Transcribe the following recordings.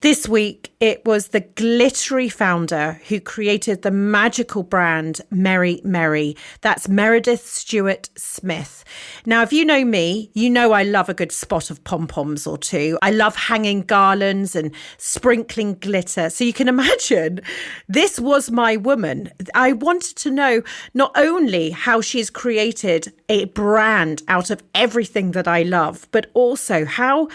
This week, it was the glittery founder who created the magical brand Meri Meri. That's Meredithe Stuart-Smith. Now, if you know me, you know I love a good spot of pom-poms or two. I love hanging garlands and sprinkling glitter. So you can imagine, this was my woman. I wanted to know not only how she's created a brand out of everything that I love, but also how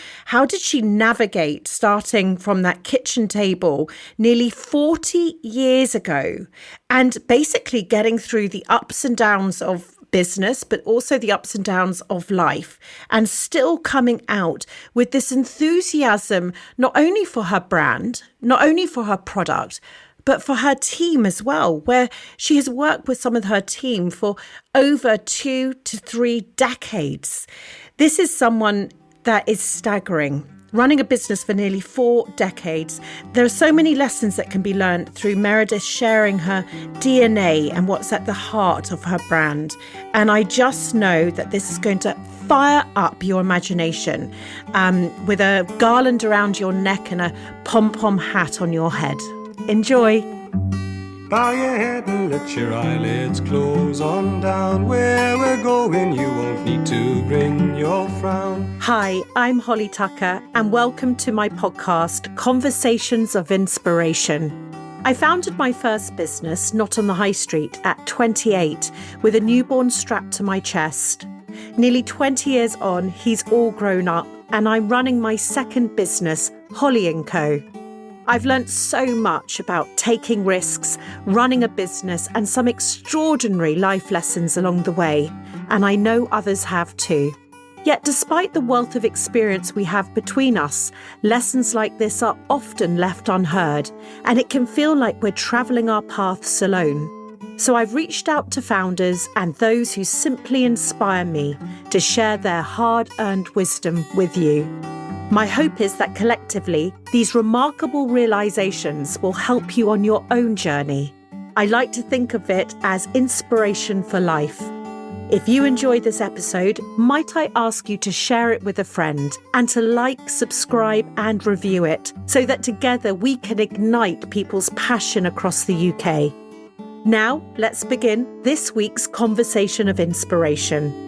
did she navigate starting from that kitchen table nearly 40 years ago and basically getting through the ups and downs of business, but also the ups and downs of life, and still coming out with this enthusiasm, not only for her brand, not only for her product, but for her team as well, where she has worked with some of her team for over 2 to 3 decades. This is someone that is staggering. Running a business for nearly 4 decades, there are so many lessons that can be learned through Meredith sharing her DNA and what's at the heart of her brand. And I just know that this is going to fire up your imagination with a garland around your neck and a pom-pom hat on your head. Enjoy. Bow your head and let your eyelids close on down. Where we're going, you won't need to bring your frown. Hi, I'm Holly Tucker, and welcome to my podcast, Conversations of Inspiration. I founded my first business, not on the high street, at 28, with a newborn strapped to my chest. Nearly 20 years on, he's all grown up, and I'm running my second business, Holly & Co. I've learnt so much about taking risks, running a business, and some extraordinary life lessons along the way, and I know others have too. Yet despite the wealth of experience we have between us, lessons like this are often left unheard, and it can feel like we're travelling our paths alone. So I've reached out to founders and those who simply inspire me to share their hard-earned wisdom with you. My hope is that collectively, these remarkable realizations will help you on your own journey. I like to think of it as inspiration for life. If you enjoy this episode, might I ask you to share it with a friend and to like, subscribe and review it so that together we can ignite people's passion across the UK. Now, let's begin this week's Conversation of Inspiration.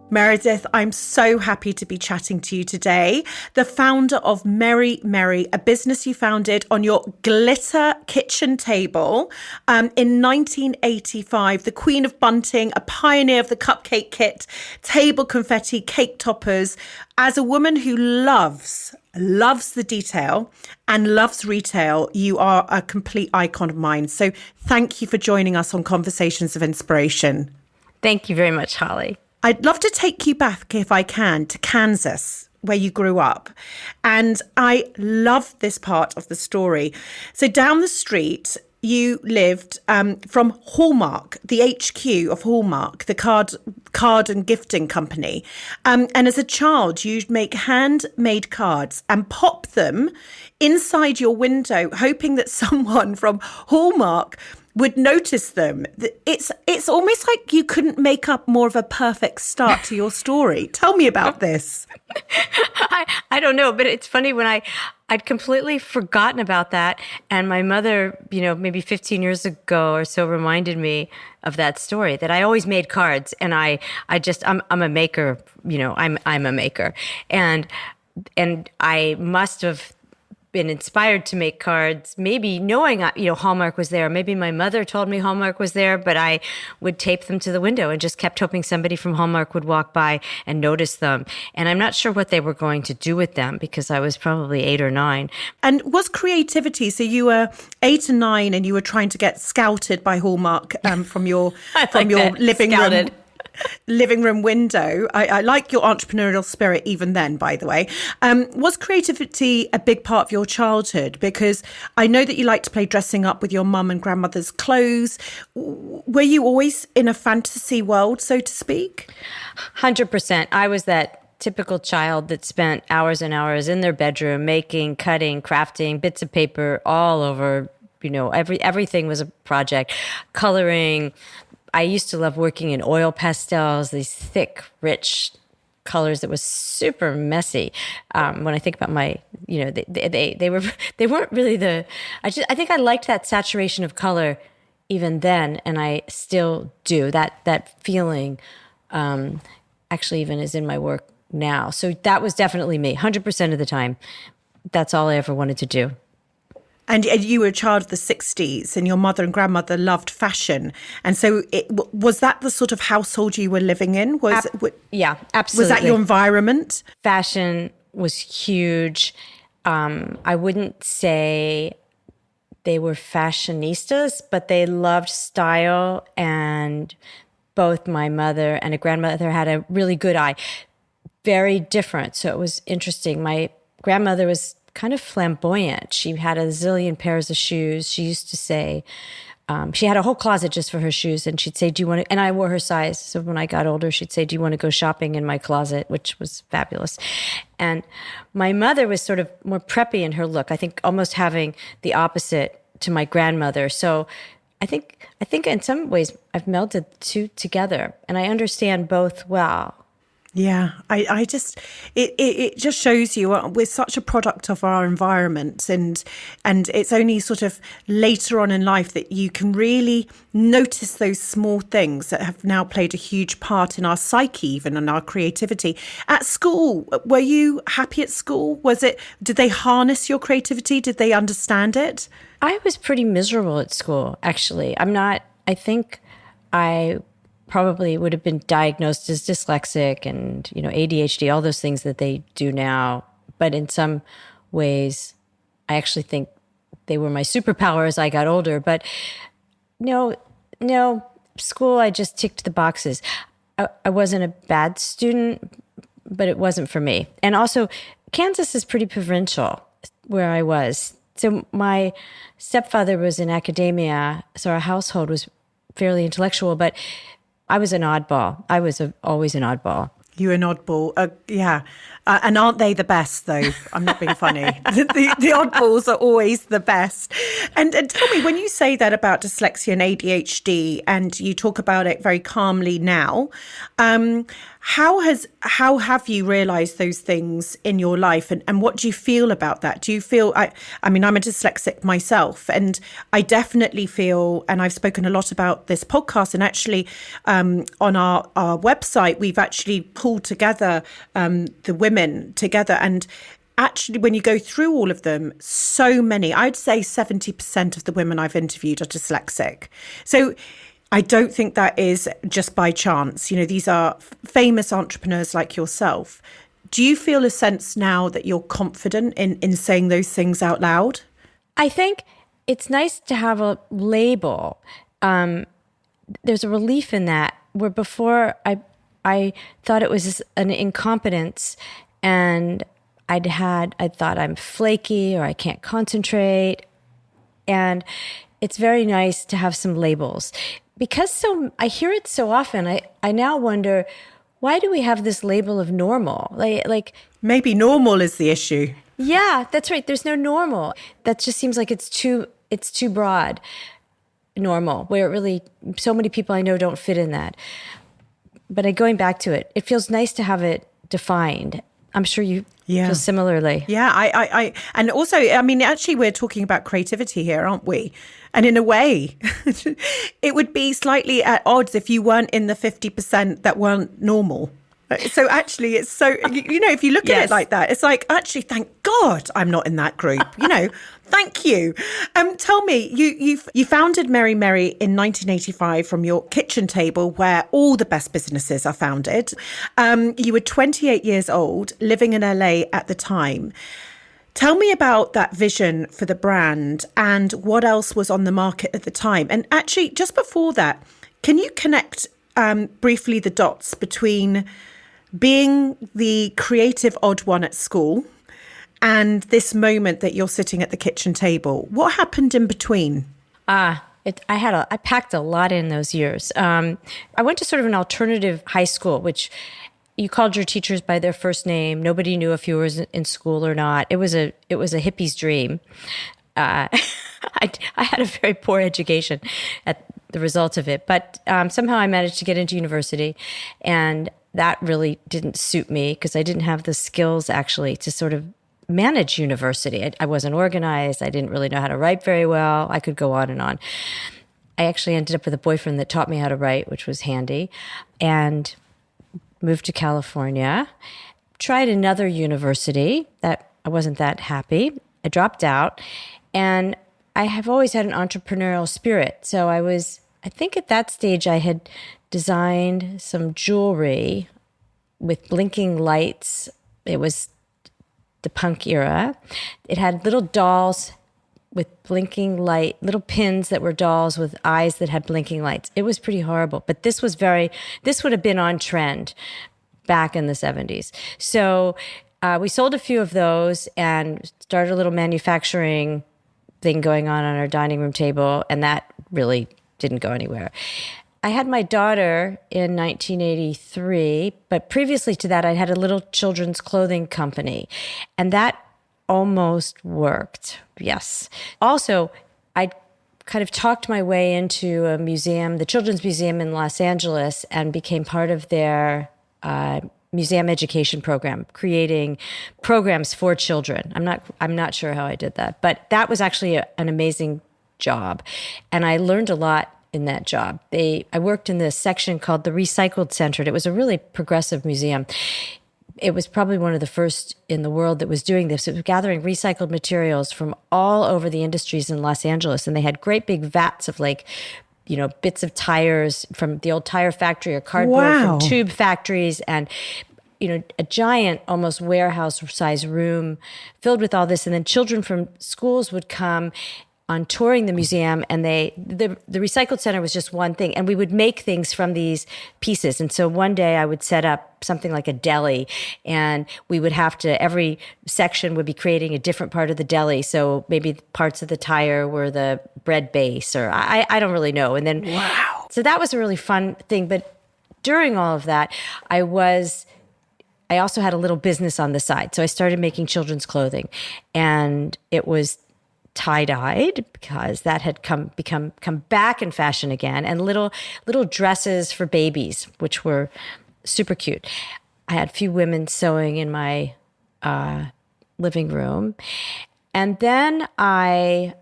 Meredith, I'm so happy to be chatting to you today. The founder of Meri Meri, a business you founded on your glitter kitchen table in 1985. The queen of bunting, a pioneer of the cupcake kit, table confetti, cake toppers. As a woman who loves the detail and loves retail, you are a complete icon of mine. So thank you for joining us on Conversations of Inspiration. Thank you very much, Holly. I'd love to take you back, if I can, to Kansas, where you grew up. And I love this part of the story. So down the street, you lived from Hallmark, the HQ of Hallmark, the card and gifting company. And as a child, you'd make handmade cards and pop them inside your window, hoping that someone from Hallmark would notice them. It's almost like you couldn't make up more of a perfect start to your story. Tell me about this. I don't know, but it's funny when I'd completely forgotten about that. And my mother, maybe 15 years ago or so reminded me of that story, that I always made cards. And I'm a maker, I'm a maker. And I must have been inspired to make cards, maybe knowing, Hallmark was there. Maybe my mother told me Hallmark was there, but I would tape them to the window and just kept hoping somebody from Hallmark would walk by and notice them. And I'm not sure what they were going to do with them because I was probably 8 or 9. And was creativity, so you were 8 and 9 and you were trying to get scouted by Hallmark from your living room window. I like your entrepreneurial spirit even then, by the way. Was creativity a big part of your childhood? Because I know that you like to play dressing up with your mum and grandmother's clothes. Were you always in a fantasy world, so to speak? 100%. I was that typical child that spent hours and hours in their bedroom making, cutting, crafting bits of paper all over. Everything was a project. Coloring. I used to love working in oil pastels, these thick, rich colors that was super messy. When I think about my, they weren't really I think I liked that saturation of color even then, and I still do. That feeling actually even is in my work now. So that was definitely me, 100% of the time. That's all I ever wanted to do. And you were a child of the 60s, and your mother and grandmother loved fashion. And so was that the sort of household you were living in? Yeah, absolutely. Was that your environment? Fashion was huge. I wouldn't say they were fashionistas, but they loved style. And both my mother and a grandmother had a really good eye. Very different. So it was interesting. My grandmother was kind of flamboyant. She had a zillion pairs of shoes. She used to say, she had a whole closet just for her shoes. And she'd say, do you want to, and I wore her size. So when I got older, she'd say, do you want to go shopping in my closet? Which was fabulous. And my mother was sort of more preppy in her look. I think almost having the opposite to my grandmother. So I think in some ways I've melded the two together, and I understand both well. Yeah, I just, it just shows you we're such a product of our environment, and it's only sort of later on in life that you can really notice those small things that have now played a huge part in our psyche, even in our creativity. At school, were you happy at school? Did they harness your creativity? Did they understand it? I was pretty miserable at school, actually. I think I probably would have been diagnosed as dyslexic and, ADHD, all those things that they do now. But in some ways, I actually think they were my superpower as I got older. But no, school, I just ticked the boxes. I wasn't a bad student, but it wasn't for me. And also, Kansas is pretty provincial where I was. So my stepfather was in academia, so our household was fairly intellectual, but I was an oddball. I was always an oddball. You're an oddball. Yeah. And aren't they the best, though? I'm not being funny. The oddballs are always the best. And tell me, when you say that about dyslexia and ADHD, and you talk about it very calmly now, how have you realised those things in your life, and what do you feel about that? Do you feel, I mean, I'm a dyslexic myself, and I definitely feel, and I've spoken a lot about this podcast, and actually on our website, we've actually pulled together the women together, and actually when you go through all of them, so many, I'd say 70% of the women I've interviewed are dyslexic. So I don't think that is just by chance. These are famous entrepreneurs like yourself. Do you feel a sense now that you're confident in saying those things out loud? I think it's nice to have a label. There's a relief in that, where before I thought it was an incompetence, and I thought I'm flaky or I can't concentrate. And it's very nice to have some labels, because I hear it so often. I now wonder, why do we have this label of normal? Like maybe normal is the issue. Yeah, that's right. There's no normal. That just seems like it's too broad. Normal, where really so many people I know don't fit in that. But going back to it, it feels nice to have it defined. I'm sure you feel similarly. Yeah, I and also, I mean, actually, we're talking about creativity here, aren't we? And in a way, it would be slightly at odds if you weren't in the 50% that weren't normal. So actually, it's so, if you look at it like that, it's like, actually, thank God I'm not in that group, thank you. Tell me, you founded Meri Meri in 1985 from your kitchen table, where all the best businesses are founded. You were 28 years old, living in LA at the time. Tell me about that vision for the brand and what else was on the market at the time. And actually, just before that, can you connect briefly the dots between being the creative odd one at school and this moment that you're sitting at the kitchen table? What happened in between? I packed a lot in those years. I went to sort of an alternative high school, which you called your teachers by their first name. Nobody knew if you were in school or not. It was a hippie's dream. I had a very poor education at the result of it, but somehow I managed to get into university, and that really didn't suit me because I didn't have the skills actually to sort of manage university. I wasn't organized. I didn't really know how to write very well. I could go on and on. I actually ended up with a boyfriend that taught me how to write, which was handy, and moved to California. Tried another university that I wasn't that happy. I dropped out, and I have always had an entrepreneurial spirit. So I think at that stage I had designed some jewelry with blinking lights. It was the punk era. It had little dolls with blinking light, little pins that were dolls with eyes that had blinking lights. It was pretty horrible, but this would have been on trend back in the 70s. So we sold a few of those and started a little manufacturing thing going on our dining room table, and that really didn't go anywhere. I had my daughter in 1983, but previously to that, I had a little children's clothing company, and that almost worked. Yes. Also, I kind of talked my way into a museum, the Children's Museum in Los Angeles, and became part of their museum education program, creating programs for children. I'm not sure how I did that, but that was actually an amazing job, and I learned a lot in that job. I worked in this section called the Recycled Center. It was a really progressive museum. It was probably one of the first in the world that was doing this. It was gathering recycled materials from all over the industries in Los Angeles, and they had great big vats of bits of tires from the old tire factory or cardboard from tube factories, and a giant, almost warehouse-size room filled with all this. And then children from schools would come on touring the museum, and the Recycled Center was just one thing, and we would make things from these pieces. And so one day I would set up something like a deli, and we would have to, every section would be creating a different part of the deli. So maybe parts of the tire were the bread base, or I don't really know. And then, so that was a really fun thing. But during all of that, I also had a little business on the side. So I started making children's clothing, and it was tie-dyed because that had come back in fashion again, and little dresses for babies, which were super cute. I had a few women sewing in my living room, and then I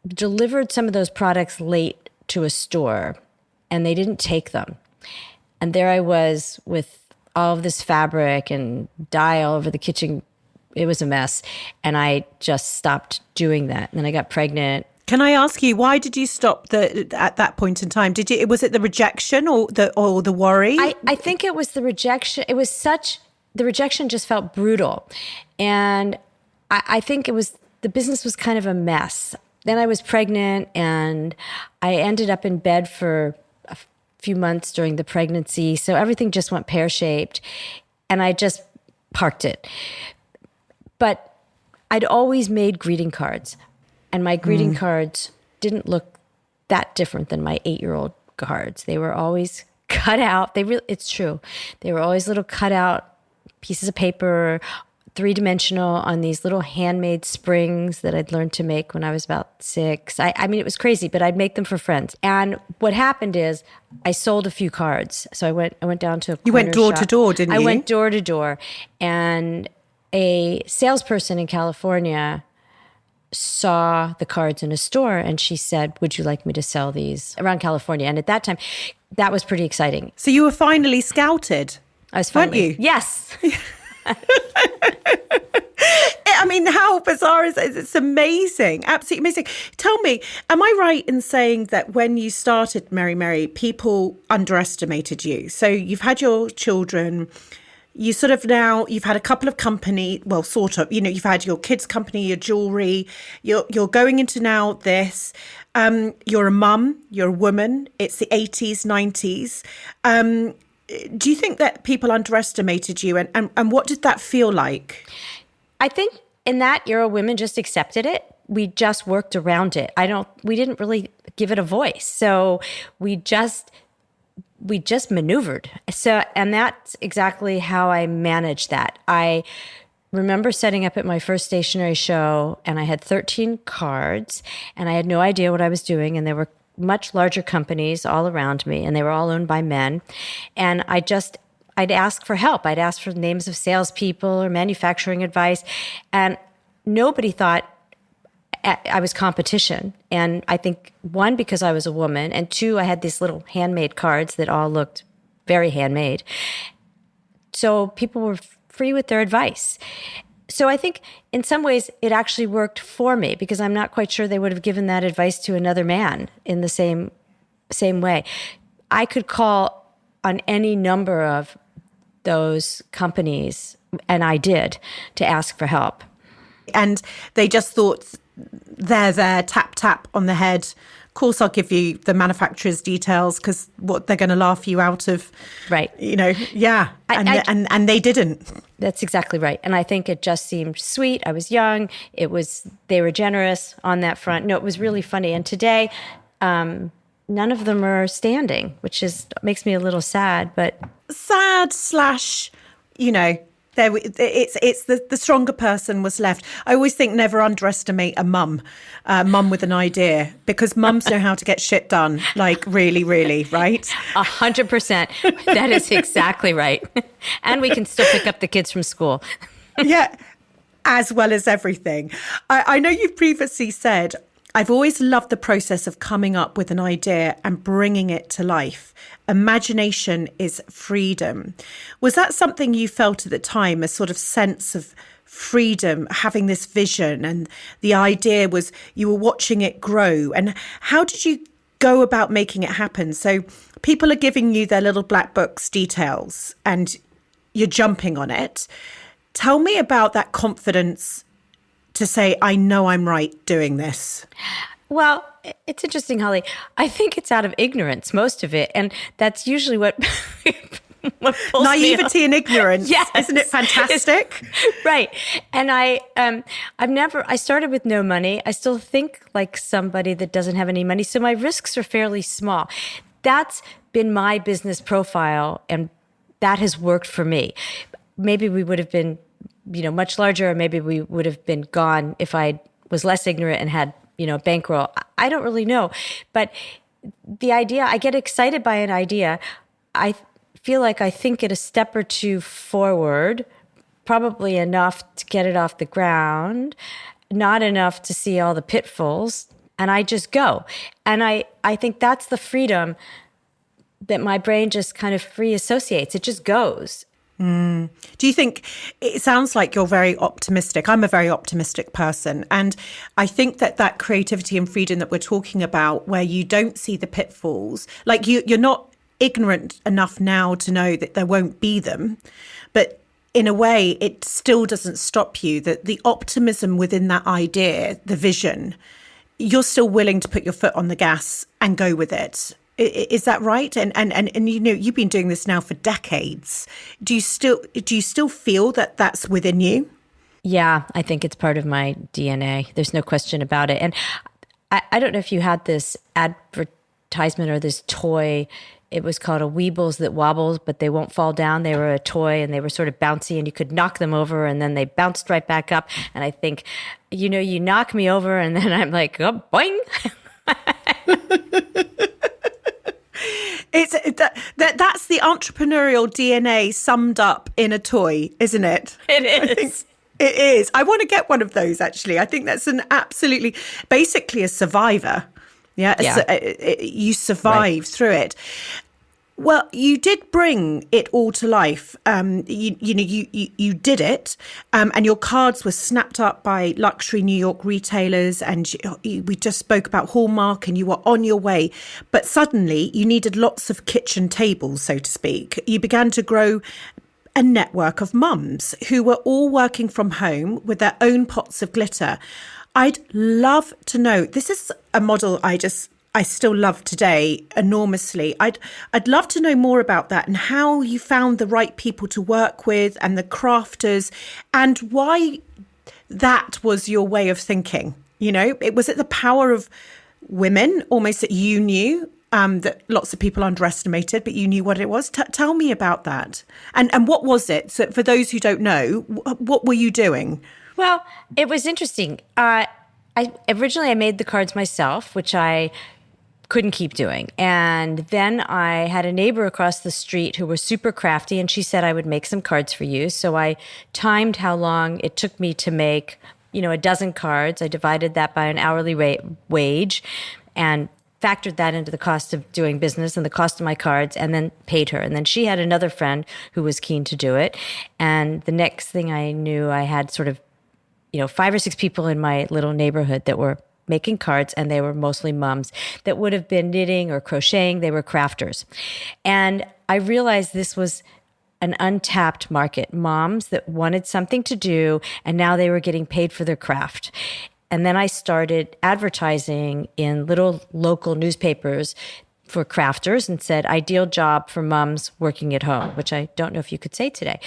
delivered some of those products late to a store, and they didn't take them. And there I was with all of this fabric and dye all over the kitchen. It was a mess. And I just stopped doing that. And then I got pregnant. Can I ask you, why did you stop at that point in time? Was it the rejection or the worry? I think it was the rejection. The rejection just felt brutal. And I think the business was kind of a mess. Then I was pregnant, and I ended up in bed for a few months during the pregnancy. So everything just went pear-shaped, and I just parked it. But I'd always made greeting cards, and my greeting cards didn't look that different than my 8-year-old cards. They were always cut out. It's true. They were always little cut out pieces of paper, 3-dimensional, on these little handmade springs that I'd learned to make when I was about 6. I mean, it was crazy, but I'd make them for friends. And what happened is I sold a few cards. So I went down to a corner You went door shop. to door, didn't you? I went door to door, and a salesperson in California saw the cards in a store, and she said, "Would you like me to sell these around California?" And at that time, that was pretty exciting. So you were finally scouted, I was finally, weren't you? Yes. I mean, how bizarre is it? It's amazing. Absolutely amazing. Tell me, am I right in saying that when you started Meri Meri, people underestimated you? So you've had your children, you've had a couple of company, well, sort of, you've had your kids' company, your jewelry, you're going into now this, you're a mum, you're a woman, it's the 80s, 90s. Do you think that people underestimated you, and what did that feel like? I think in that era, women just accepted it. We just worked around it. We didn't really give it a voice. So we just maneuvered. And that's exactly how I managed that. I remember setting up at my first stationery show, and I had 13 cards, and I had no idea what I was doing. And there were much larger companies all around me, and they were all owned by men. And I I'd ask for help. I'd ask for names of salespeople or manufacturing advice. And nobody thought I was competition. And I think, one, because I was a woman, and two, I had these little handmade cards that all looked very handmade. So people were free with their advice. So I think in some ways it actually worked for me, because I'm not quite sure they would have given that advice to another man in the same way. I could call on any number of those companies, and I did, to ask for help. And they just thought, there, tap, tap on the head. Of course, I'll give you the manufacturer's details, because what they're going to laugh you out of, right? Yeah. And they didn't. That's exactly right. And I think it just seemed sweet. I was young. They were generous on that front. No, it was really funny. And today, none of them are standing, which makes me a little sad. But sad / it's the stronger person was left. I always think never underestimate a mum with an idea, because mums know how to get shit done, like really, really, right? 100%. That is exactly right. And we can still pick up the kids from school. Yeah, as well as everything. I know you've previously said, I've always loved the process of coming up with an idea and bringing it to life. Imagination is freedom. Was that something you felt at the time, a sort of sense of freedom, having this vision, and the idea was you were watching it grow? And how did you go about making it happen? So people are giving you their little black book's details and you're jumping on it. Tell me about that confidence to say, I know I'm right doing this. Well, it's interesting, Holly. I think it's out of ignorance, most of it. And that's usually what pulls naivety me and ignorance. Yes. Isn't it fantastic? Right. And I started with no money. I still think like somebody that doesn't have any money. So my risks are fairly small. That's been my business profile, and that has worked for me. Maybe we would have been much larger, or maybe we would have been gone if I was less ignorant and had, bankroll. I don't really know. But the idea, I get excited by an idea. I feel like I think it a step or two forward, probably enough to get it off the ground, not enough to see all the pitfalls, and I just go. And I think that's the freedom that my brain just kind of free associates. It just goes. Do you think, it sounds like you're very optimistic. I'm a very optimistic person. And I think that creativity and freedom that we're talking about, where you don't see the pitfalls, like you're not ignorant enough now to know that there won't be them. But in a way, it still doesn't stop you, that the optimism within that idea, the vision, you're still willing to put your foot on the gas and go with it. Is that right? And you've been doing this now for decades. Do you still feel that that's within you? Yeah, I think it's part of my DNA. There's no question about it. And I don't know if you had this advertisement or this toy. It was called a Weebles that wobbles, but they won't fall down. They were a toy and they were sort of bouncy, and you could knock them over and then they bounced right back up. And I think, you knock me over and then I'm like, oh, boing. That's the entrepreneurial DNA summed up in a toy, isn't it? It is. It is. I want to get one of those, actually. I think that's basically a survivor. Yeah. You survived through it. Well, you did bring it all to life. You did it, and your cards were snapped up by luxury New York retailers. And we just spoke about Hallmark, and you were on your way. But suddenly, you needed lots of kitchen tables, so to speak. You began to grow a network of mums who were all working from home with their own pots of glitter. I'd love to know. This is a model I still love today enormously. I'd love to know more about that, and how you found the right people to work with and the crafters, and why that was your way of thinking. Was it the power of women almost that you knew, that lots of people underestimated, but you knew what it was? Tell me about that. And what was it? So for those who don't know, what were you doing? Well, it was interesting. Originally I made the cards myself, which I couldn't keep doing. And then I had a neighbor across the street who was super crafty, and she said I would make some cards for you. So I timed how long it took me to make, a dozen cards. I divided that by an hourly wage and factored that into the cost of doing business and the cost of my cards, and then paid her. And then she had another friend who was keen to do it. And the next thing I knew, I had sort of, 5 or 6 people in my little neighborhood that were making cards, and they were mostly moms that would have been knitting or crocheting. They were crafters. And I realized this was an untapped market, moms that wanted something to do, and now they were getting paid for their craft. And then I started advertising in little local newspapers for crafters and said, ideal job for moms working at home, which I don't know if you could say today.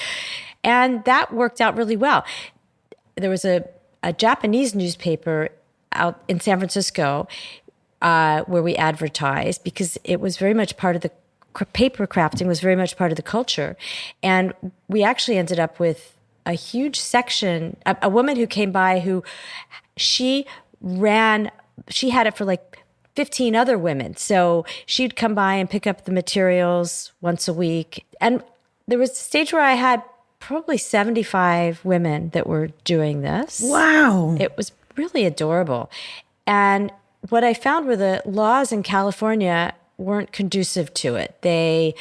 And that worked out really well. There was a Japanese newspaper out in San Francisco where we advertised, because it was very much part of the paper crafting was very much part of the culture. And we actually ended up with a huge section, a woman who came by who she had it for like 15 other women. So she'd come by and pick up the materials once a week. And there was a stage where I had probably 75 women that were doing this. Wow. It was really adorable. And what I found were the laws in California weren't conducive to it. They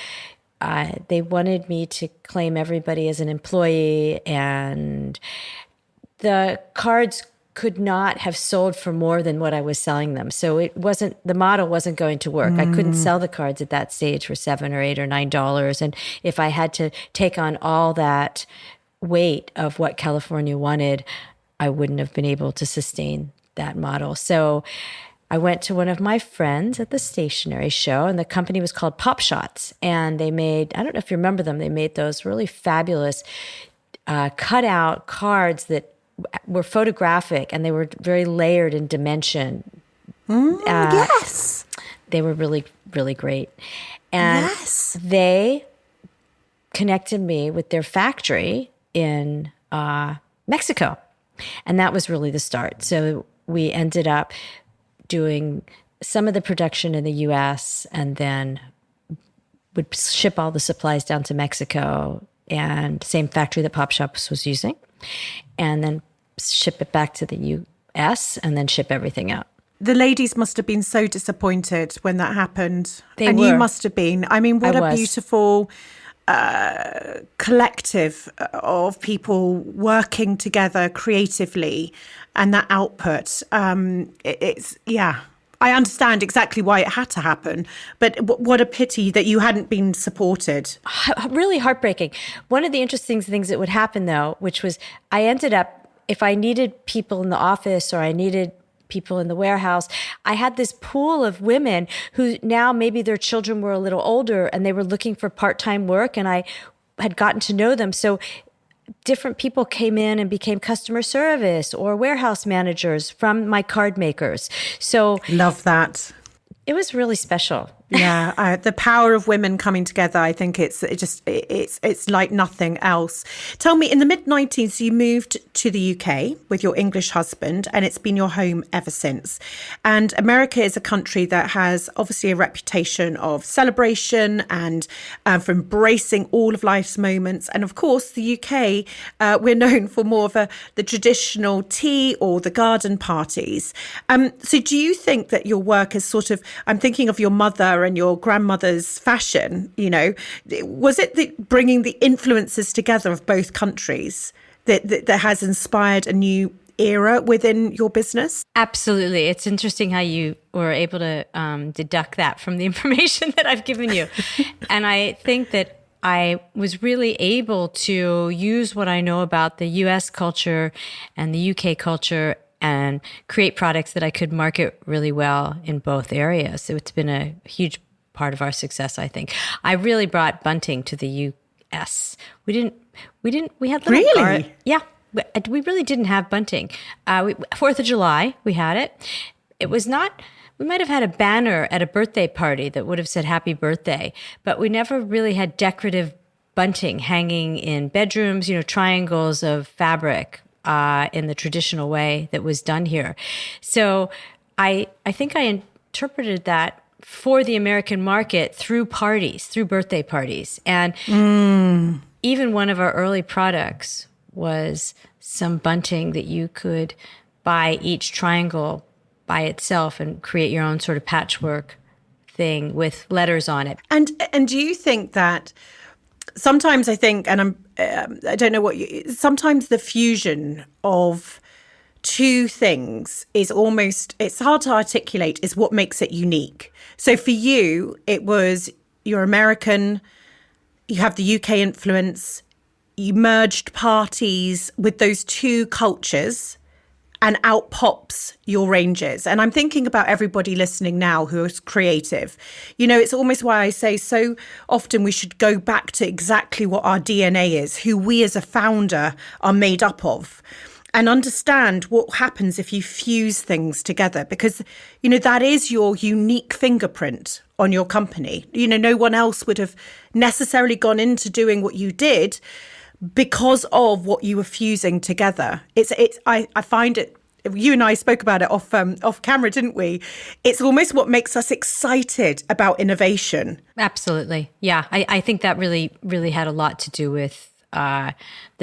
wanted me to claim everybody as an employee, and the cards could not have sold for more than what I was selling them. So the model wasn't going to work. I couldn't sell the cards at that stage for $7 or $8 or $9. And if I had to take on all that weight of what California wanted, I wouldn't have been able to sustain that model. So I went to one of my friends at the stationery show, and the company was called Pop Shots. And they made, I don't know if you remember them, they made those really fabulous cutout cards that were photographic, and they were very layered in dimension. Yes. They were really, really great. And Yes. they connected me with their factory in Mexico. And that was really the start. So we ended up doing some of the production in the US, and then would ship all the supplies down to Mexico, and same factory that Pop Shops was using, and then ship it back to the US, and then ship everything out. The ladies must have been so disappointed when that happened. They and were. you must have been. I mean, what I a was. beautiful collective of people working together creatively, and that output. I understand exactly why it had to happen, but what a pity that you hadn't been supported. Really heartbreaking. One of the interesting things that would happen, though, which was I ended up, if I needed people in the office or I needed people in the warehouse, I had this pool of women who now maybe their children were a little older and they were looking for part-time work, and I had gotten to know them. So different people came in and became customer service or warehouse managers from my card makers. So Love that. it was really special. Yeah, the power of women coming together. I think it's like nothing else. Tell me, in the mid-90s, you moved to the UK with your English husband, and it's been your home ever since. And America is a country that has obviously a reputation of celebration and for embracing all of life's moments. And of course, the UK, we're known for more of the traditional tea or the garden parties. So do you think that your work is sort of, I'm thinking of your mother and your grandmother's fashion, was it bringing the influences together of both countries that has inspired a new era within your business? Absolutely. It's interesting how you were able to deduct that from the information that I've given you. And I think that I was really able to use what I know about the US culture and the UK culture and create products that I could market really well in both areas. So it's been a huge part of our success, I think. I really brought bunting to the US. We had little Really? Yeah. We really didn't have bunting. 4th of July, we had it. It was not, we might have had a banner at a birthday party that would have said happy birthday, but we never really had decorative bunting hanging in bedrooms, triangles of fabric in the traditional way that was done here. So I think I interpreted that for the American market through parties, through birthday parties. And even one of our early products was some bunting that you could buy each triangle by itself and create your own sort of patchwork thing with letters on it. And do you think that sometimes I think, and I don't know what sometimes the fusion of two things is almost, it's hard to articulate, is what makes it unique. So for you, it was, you're American, you have the UK influence, you merged parties with those two cultures, and out pops your ranges. And I'm thinking about everybody listening now who is creative. You know, it's almost why I say so often we should go back to exactly what our DNA is, who we as a founder are made up of, and understand what happens if you fuse things together. Because, you know, that is your unique fingerprint on your company. You know, no one else would have necessarily gone into doing what you did because of what you were fusing together. I find it, you and I spoke about it off camera, didn't we? It's almost what makes us excited about innovation. Absolutely. Yeah. I think that really, really had a lot to do with the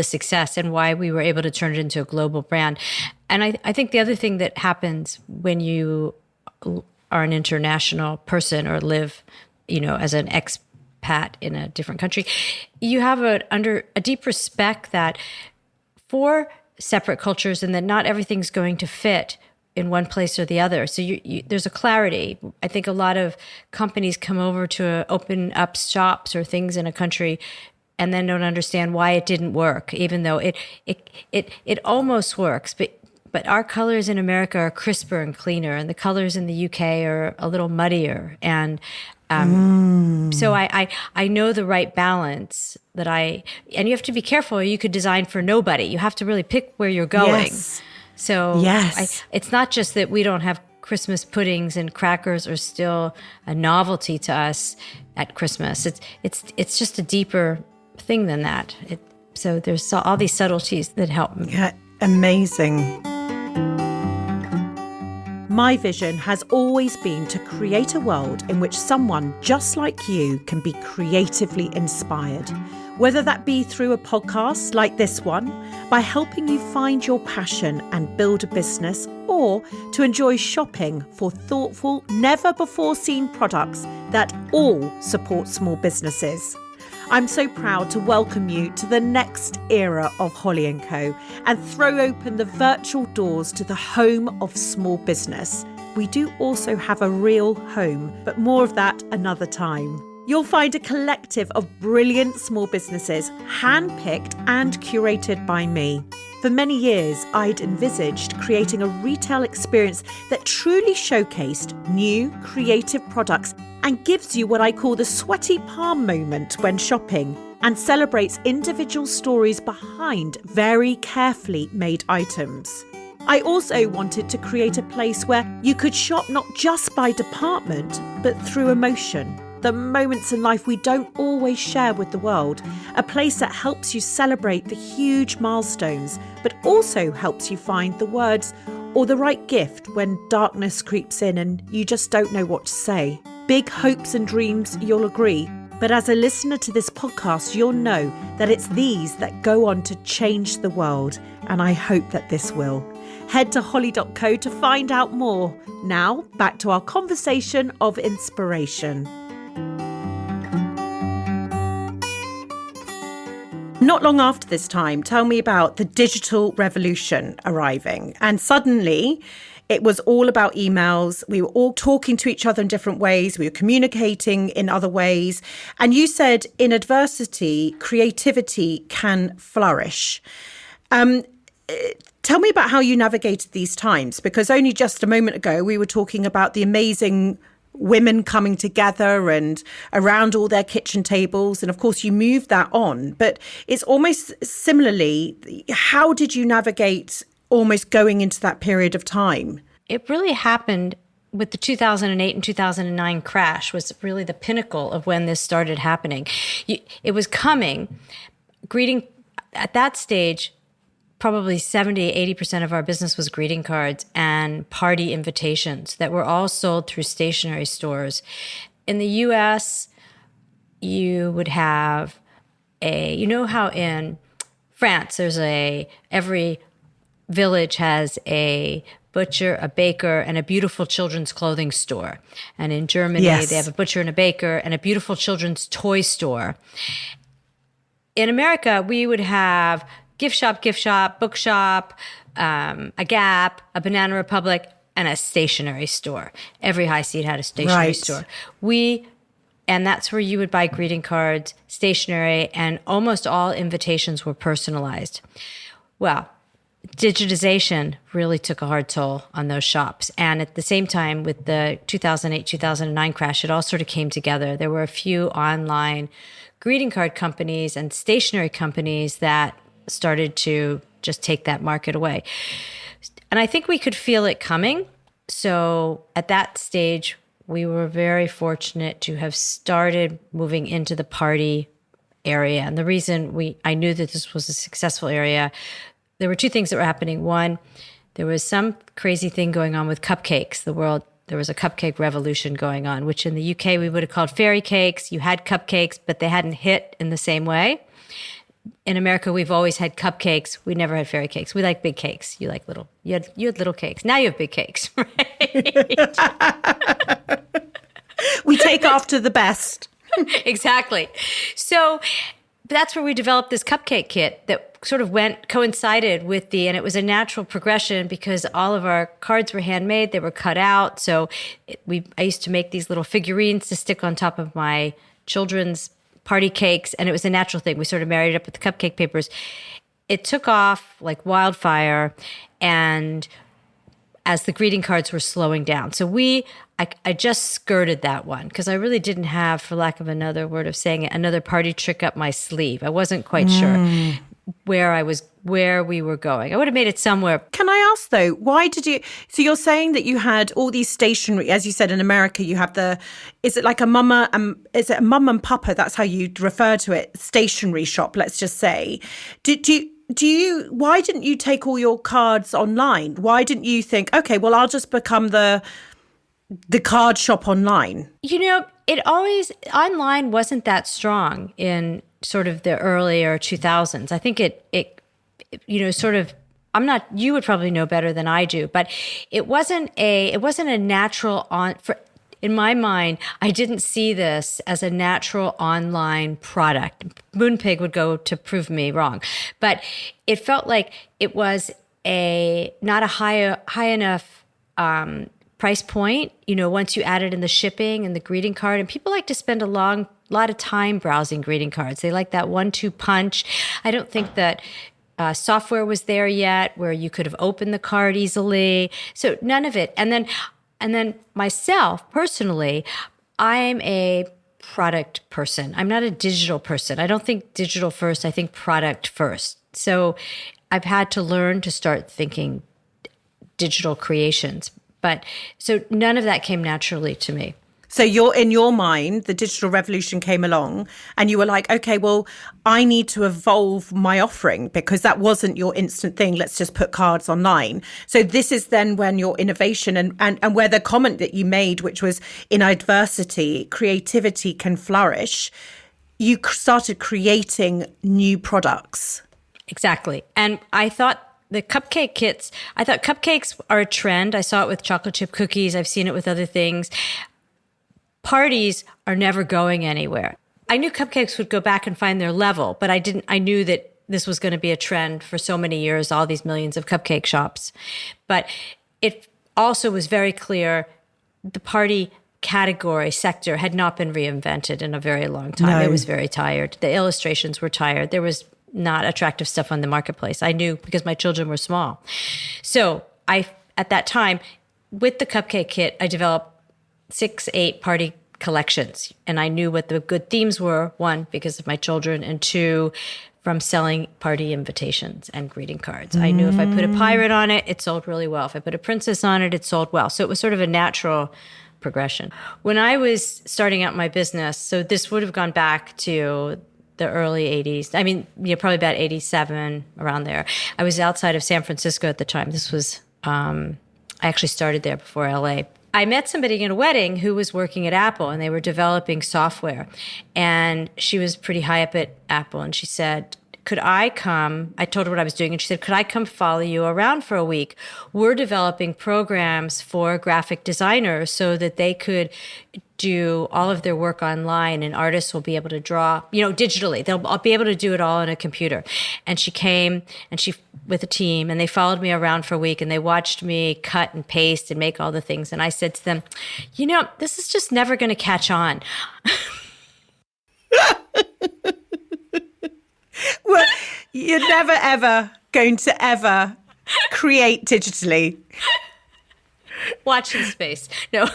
success and why we were able to turn it into a global brand. And I think the other thing that happens when you are an international person or live, you know, as an expat in a different country, you have a deep respect that for separate cultures and that not everything's going to fit in one place or the other. So there's a clarity. I think a lot of companies come over to open up shops or things in a country and then don't understand why it didn't work, even though it almost works. But our colors in America are crisper and cleaner, and the colors in the UK are a little muddier. And so I know the right balance and you have to be careful, or you could design for nobody. You have to really pick where you're going. Yes. So yes. It's not just that we don't have Christmas puddings and crackers are still a novelty to us at Christmas. It's just a deeper thing than that. So there's all these subtleties that help. Yeah, amazing. My vision has always been to create a world in which someone just like you can be creatively inspired, whether that be through a podcast like this one, by helping you find your passion and build a business, or to enjoy shopping for thoughtful, never-before-seen products that all support small businesses. I'm so proud to welcome you to the next era of Holly & Co. and throw open the virtual doors to the home of small business. We do also have a real home, but more of that another time. You'll find a collective of brilliant small businesses, handpicked and curated by me. For many years, I'd envisaged creating a retail experience that truly showcased new, creative products and gives you what I call the sweaty palm moment when shopping, and celebrates individual stories behind very carefully made items. I also wanted to create a place where you could shop not just by department, but through emotion. The moments in life we don't always share with the world. A place that helps you celebrate the huge milestones, but also helps you find the words or the right gift when darkness creeps in and you just don't know what to say. Big hopes and dreams, you'll agree. But as a listener to this podcast, you'll know that it's these that go on to change the world. And I hope that this will. Head to holly.co to find out more. Now, back to our conversation of inspiration. Not long after this time, tell me about the digital revolution arriving. And suddenly, it was all about emails. We were all talking to each other in different ways. We were communicating in other ways. And you said, in adversity, creativity can flourish. Tell me about how you navigated these times, because only just a moment ago, we were talking about the amazing women coming together and around all their kitchen tables. And of course, you moved that on. But it's almost similarly, how did you navigate almost going into that period of time? It really happened with the 2008 and 2009 crash was really the pinnacle of when this started happening. It was coming. Greeting at that stage, probably 70-80% of our business was greeting cards and party invitations that were all sold through stationery stores. In the US, you would have you know how in France, every village has a butcher, a baker, and a beautiful children's clothing store. And in Germany, Yes. they have a butcher and a baker and a beautiful children's toy store. In America, we would have gift shop, bookshop, a Gap, a Banana Republic, and a stationery store. Every high seat had a stationery Right. store. And that's where you would buy greeting cards, stationery, and almost all invitations were personalized. Well, digitization really took a hard toll on those shops. And at the same time, with the 2008-2009 crash, it all sort of came together. There were a few online greeting card companies and stationery companies that started to just take that market away. And I think we could feel it coming. So at that stage, we were very fortunate to have started moving into the party area. And the reason I knew that this was a successful area, there were two things that were happening. One, there was some crazy thing going on with cupcakes. There was a cupcake revolution going on, which in the UK we would have called fairy cakes. You had cupcakes, but they hadn't hit in the same way. In America, we've always had cupcakes. We never had fairy cakes. We like big cakes. You like little. You had little cakes. Now you have big cakes, right? We take after the best. Exactly. So that's where we developed this cupcake kit that sort of coincided with and it was a natural progression because all of our cards were handmade. They were cut out. So I used to make these little figurines to stick on top of my children's party cakes. And it was a natural thing. We sort of married it up with the cupcake papers. It took off like wildfire. And as the greeting cards were slowing down. So I just skirted that one because I really didn't have, for lack of another word of saying it, another party trick up my sleeve. I wasn't quite sure where we were going. I would have made it somewhere. Can I ask though, why did you, so you're saying that you had all these stationery, as you said in America, you have is it like a mama, is it a mum and papa? That's how you refer to it, stationery shop, let's just say. Why didn't you take all your cards online? Why didn't you think, okay, well, I'll just become the card shop online? Online wasn't that strong in sort of the earlier 2000s. I think you would probably know better than I do, but it wasn't a natural in my mind, I didn't see this as a natural online product. Moonpig would go to prove me wrong, but it felt like it was not a high enough price point. Once you added in the shipping and the greeting card, and people like to spend a lot of time browsing greeting cards. They like that 1-2 punch. I don't think that software was there yet where you could have opened the card easily. So none of it. And then myself, personally, I'm a product person. I'm not a digital person. I don't think digital first. I think product first. So I've had to learn to start thinking digital creations. But so none of that came naturally to me. So in your mind, the digital revolution came along and you were like, okay, well, I need to evolve my offering because that wasn't your instant thing. Let's just put cards online. So this is then when your innovation and where the comment that you made, which was in adversity, creativity can flourish, you started creating new products. Exactly. And I thought cupcakes are a trend. I saw it with chocolate chip cookies. I've seen it with other things. Parties are never going anywhere. I knew cupcakes would go back and find their level, but I knew that this was going to be a trend for so many years, all these millions of cupcake shops. But it also was very clear the party category sector had not been reinvented in a very long time. No. It was very tired. The illustrations were tired. There was not attractive stuff on the marketplace. I knew because my children were small. So at that time, with the cupcake kit, I developed 6-8 party collections. And I knew what the good themes were, one, because of my children, and two, from selling party invitations and greeting cards. I knew if I put a pirate on it, it sold really well. If I put a princess on it, it sold well. So it was sort of a natural progression. When I was starting out my business, so this would have gone back to the early 80s. I mean, probably about 87, around there. I was outside of San Francisco at the time. This was, I actually started there before LA. I met somebody in a wedding who was working at Apple, and they were developing software. And she was pretty high up at Apple, and she said, could I come? I told her what I was doing, and she said, could I come follow you around for a week? We're developing programs for graphic designers so that they could do all of their work online, and artists will be able to draw, digitally. They'll be able to do it all on a computer. And she came, and she with a team, and they followed me around for a week, and they watched me cut and paste and make all the things. And I said to them, this is just never going to catch on. Well, you're never, ever going to ever create digitally. Watch in space. No.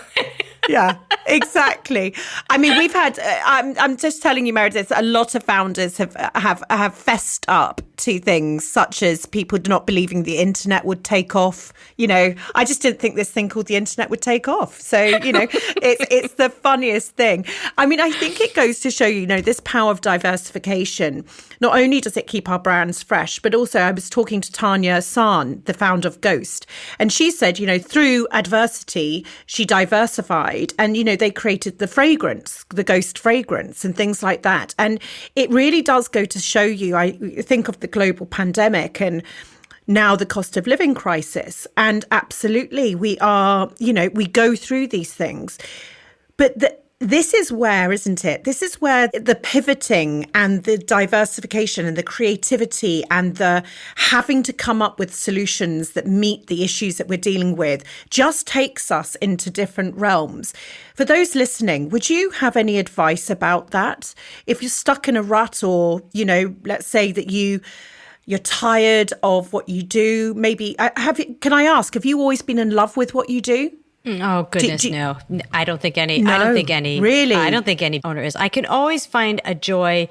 Yeah, exactly. I mean, we've had, I'm just telling you, Meredith, a lot of founders have fessed up to things such as people not believing the internet would take off. I just didn't think this thing called the internet would take off. So, it's the funniest thing. I mean, I think it goes to show, this power of diversification. Not only does it keep our brands fresh, but also I was talking to Tanya San, the founder of Ghost, and she said, through adversity, she diversified. And, they created the fragrance, the Ghost fragrance and things like that. And it really does go to show you, I think of the global pandemic and now the cost of living crisis. And absolutely, we are, we go through these things. But this is where, isn't it? This is where the pivoting and the diversification and the creativity and the having to come up with solutions that meet the issues that we're dealing with just takes us into different realms. For those listening, would you have any advice about that? If you're stuck in a rut or, let's say that you're tired of what you do, maybe, can I ask, have you always been in love with what you do? Oh goodness, no! I don't think any. No, I don't think any. Really, I don't think any owner is. I can always find a joy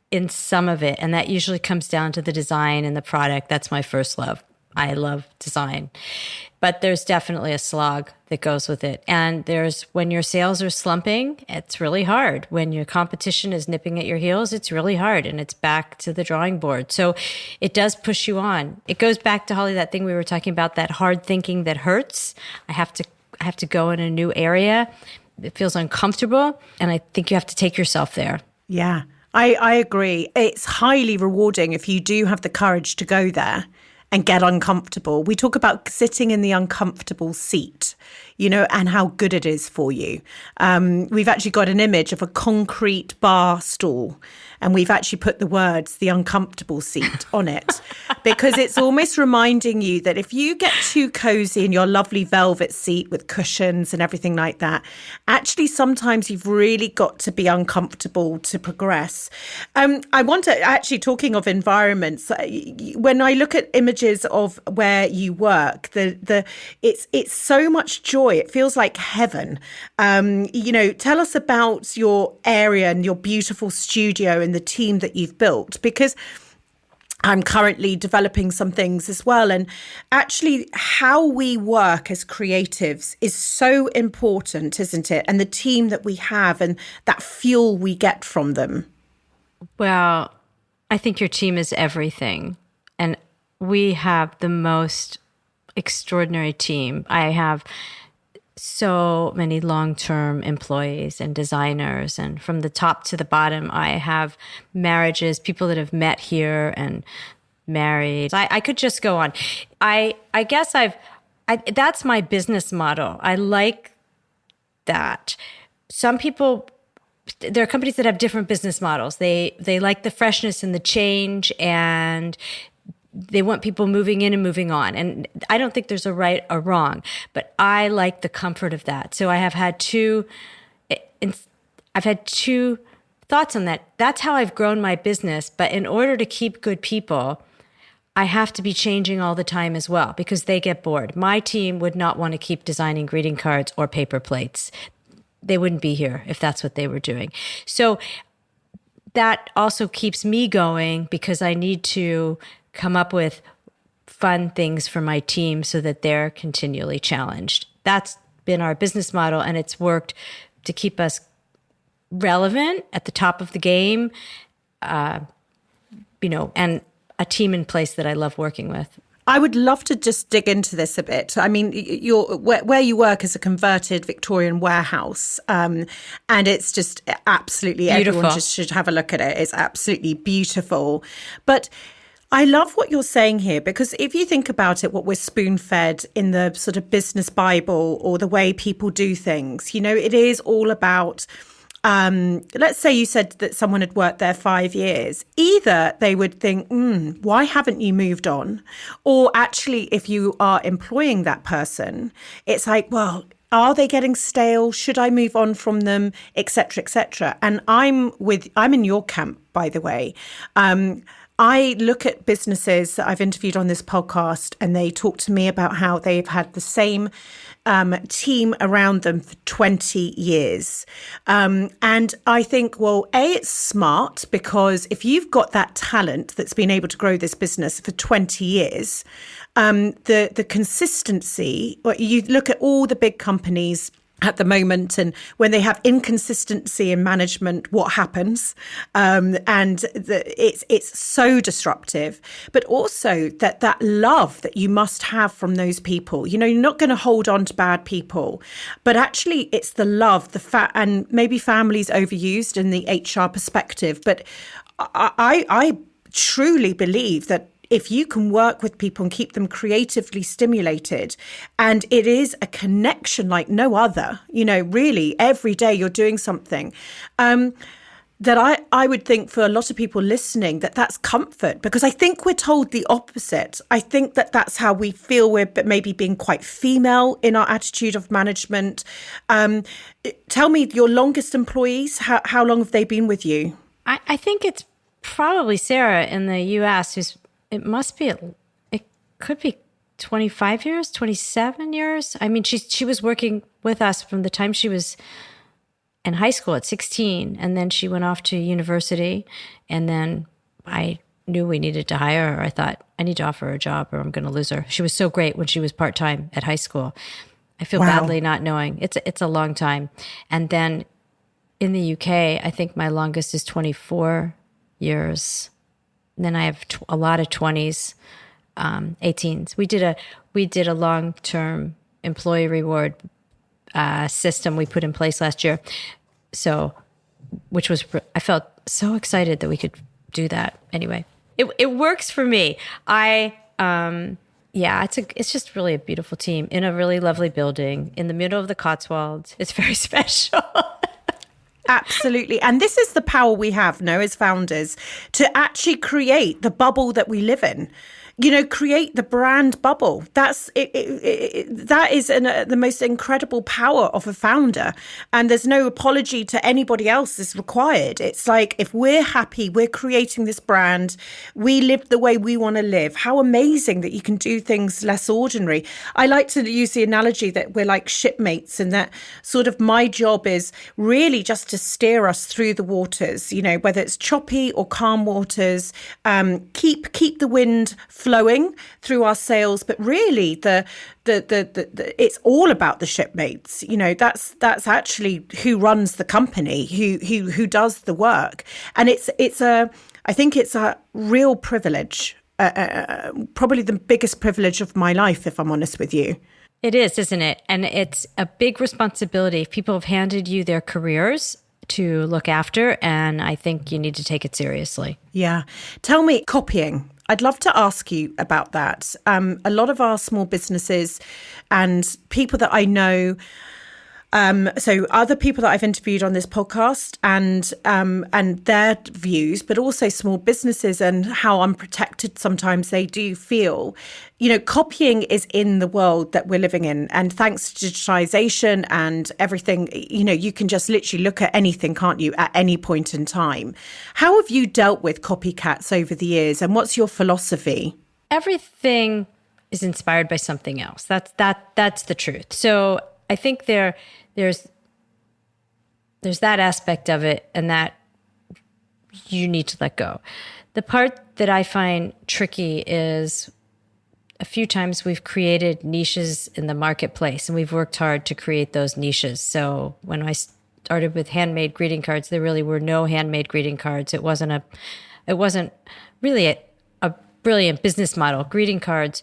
in some of it, and that usually comes down to the design and the product. That's my first love. I love design, but there's definitely a slog that goes with it. And when your sales are slumping, it's really hard. When your competition is nipping at your heels, it's really hard, and it's back to the drawing board. So it does push you on. It goes back to, Holly, that thing we were talking about, that hard thinking that hurts. I have to go in a new area. It feels uncomfortable. And I think you have to take yourself there. Yeah, I agree. It's highly rewarding if you do have the courage to go there and get uncomfortable. We talk about sitting in the uncomfortable seat, and how good it is for you. We've actually got an image of a concrete bar stool, and we've actually put the words, the uncomfortable seat, on it, because it's almost reminding you that if you get too cozy in your lovely velvet seat with cushions and everything like that, actually sometimes you've really got to be uncomfortable to progress. I want to, actually, talking of environments, when I look at images of where you work, it's so much joy. It feels like heaven. Tell us about your area and your beautiful studio and the team that you've built, because I'm currently developing some things as well. And actually how we work as creatives is so important, isn't it? And the team that we have and that fuel we get from them. Well, I think your team is everything. And we have the most extraordinary team. I have so many long-term employees and designers, and from the top to the bottom, I have marriages, people that have met here and married. I could just go on. I guess that's my business model. I like that. Some people, there are companies that have different business models. They like the freshness and the change, and they want people moving in and moving on. And I don't think there's a right or wrong, but I like the comfort of that. So I've had two thoughts on that. That's how I've grown my business. But in order to keep good people, I have to be changing all the time as well, because they get bored. My team would not want to keep designing greeting cards or paper plates. They wouldn't be here if that's what they were doing. So that also keeps me going, because I need to come up with fun things for my team so that they're continually challenged. That's been our business model, and it's worked to keep us relevant at the top of the game, and a team in place that I love working with. I would love to just dig into this a bit. I mean, where you work is a converted Victorian warehouse, and it's just absolutely Beautiful. Everyone just should have a look at it. It's absolutely beautiful. But I love what you're saying here, because if you think about it, what we're spoon-fed in the sort of business Bible or the way people do things, it is all about. Let's say you said that someone had worked there 5 years. Either they would think, why haven't you moved on? Or actually, if you are employing that person, it's like, well, are they getting stale? Should I move on from them? Et cetera, et cetera. And I'm in your camp, by the way. I look at businesses that I've interviewed on this podcast, and they talk to me about how they've had the same team around them for 20 years. And I think, well, it's smart, because if you've got that talent that's been able to grow this business for 20 years, the consistency, you look at all the big companies at the moment, and when they have inconsistency in management, what happens? It's so disruptive. But also that love that you must have from those people. You're not going to hold on to bad people, but actually it's the love, and maybe family's overused in the HR perspective. But I truly believe that if you can work with people and keep them creatively stimulated, and it is a connection like no other, really every day you're doing something, that I would think for a lot of people listening that's comfort, because I think we're told the opposite. I think that's how we feel we're maybe being quite female in our attitude of management. Tell me, your longest employees, how long have they been with you? I think it's probably Sarah in the U.S. It could be 25 years, 27 years. I mean, she was working with us from the time she was in high school at 16, and then she went off to university, and then I knew we needed to hire her. I thought, I need to offer her a job or I'm going to lose her. She was so great when she was part-time at high school. I feel badly not knowing. It's a long time. And then in the UK, I think my longest is 24 years. And then I have a lot of 20s, 18s. We did a long-term employee reward system we put in place last year. So, I felt so excited that we could do that. Anyway, it works for me. It's just really a beautiful team in a really lovely building in the middle of the Cotswolds. It's very special. Absolutely. And this is the power we have, as founders, to actually create the bubble that we live in. Create the brand bubble. That's it. That is the most incredible power of a founder. And there's no apology to anybody else is required. It's like, if we're happy, we're creating this brand, we live the way we want to live. How amazing that you can do things less ordinary. I like to use the analogy that we're like shipmates, and that sort of my job is really just to steer us through the waters, whether it's choppy or calm waters, keep the wind flowing through our sails, but really the it's all about the shipmates. That's actually who runs the company, who does the work, and I think it's a real privilege, probably the biggest privilege of my life, if I'm honest with you. It is, isn't it? And it's a big responsibility. If people have handed you their careers to look after, and I think you need to take it seriously. Yeah. Tell me, copying. I'd love to ask you about that. A lot of our small businesses and people that I know, so other people that I've interviewed on this podcast, and their views, but also small businesses and how unprotected sometimes they do feel. Copying is in the world that we're living in, and thanks to digitization and everything, you can just literally look at anything, can't you, at any point in time. How have you dealt with copycats over the years, and what's your philosophy? Everything is inspired by something else. That's the truth. So I think there's that aspect of it, and that you need to let go. The part that I find tricky is a few times we've created niches in the marketplace, and we've worked hard to create those niches. So when started with handmade greeting cards. There really were no handmade greeting cards. It wasn't really a brilliant business model. Greeting cards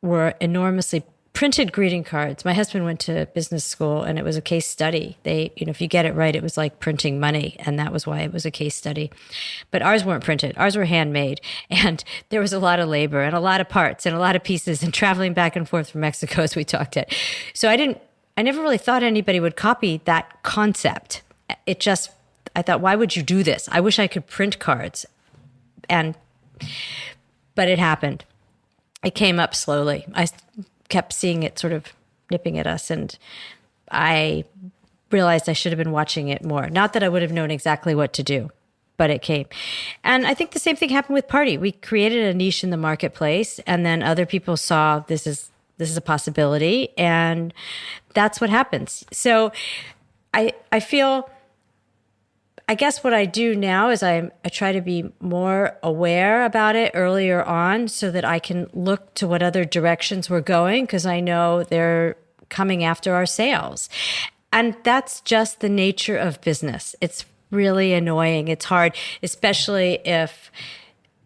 were enormously printed greeting cards. My husband went to business school and it was a case study. If you get it right, it was like printing money. And that was why it was a case study. But ours weren't printed. Ours were handmade. And there was a lot of labor and a lot of parts and a lot of pieces and traveling back and forth from Mexico as we talked it. So I never really thought anybody would copy that concept. I thought, why would you do this? I wish I could print cards. But it happened. It came up slowly. I kept seeing it sort of nipping at us, and I realized I should have been watching it more. Not that I would have known exactly what to do, but it came. And I think the same thing happened with Party. We created a niche in the marketplace, and then other people saw this is a possibility, and that's what happens. So I feel, I guess what I do now is I try to be more aware about it earlier on so that I can look to what other directions we're going, because I know they're coming after our sales. And that's just the nature of business. It's really annoying. It's hard, especially if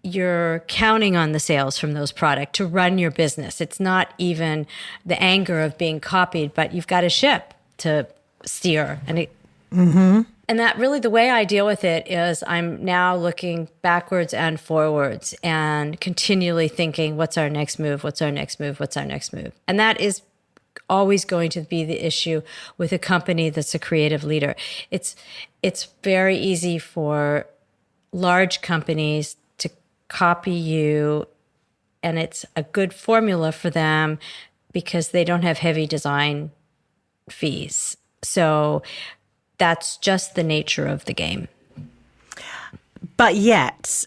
you're counting on the sales from those products to run your business. It's not even the anger of being copied, but you've got a ship to steer. And that really, the way I deal with it is I'm now looking backwards and forwards and continually thinking, what's our next move? What's our next move? What's our next move? And that is always going to be the issue with a company that's a creative leader. It's very easy for large companies to copy you, and it's a good formula for them because they don't have heavy design fees. So that's just the nature of the game. But yet,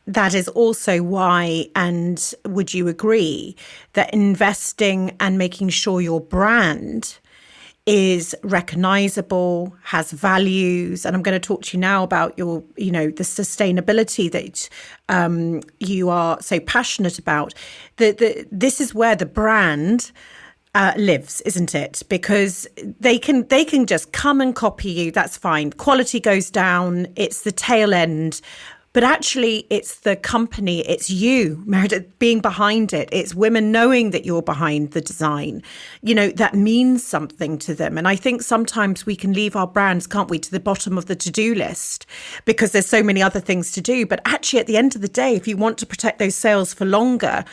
that is also why, and would you agree, that investing and making sure your brand is recognizable, has values, and I'm going to talk to you now about your, the sustainability that you are so passionate about. This is where the brand lives, isn't it? Because they can just come and copy you. That's fine. Quality goes down. It's the tail end. But actually, it's the company. It's you, Meredith, being behind it. It's women knowing that you're behind the design. That means something to them. And I think sometimes we can leave our brands, can't we, to the bottom of the to-do list because there's so many other things to do. But actually, at the end of the day, if you want to protect those sales for longer,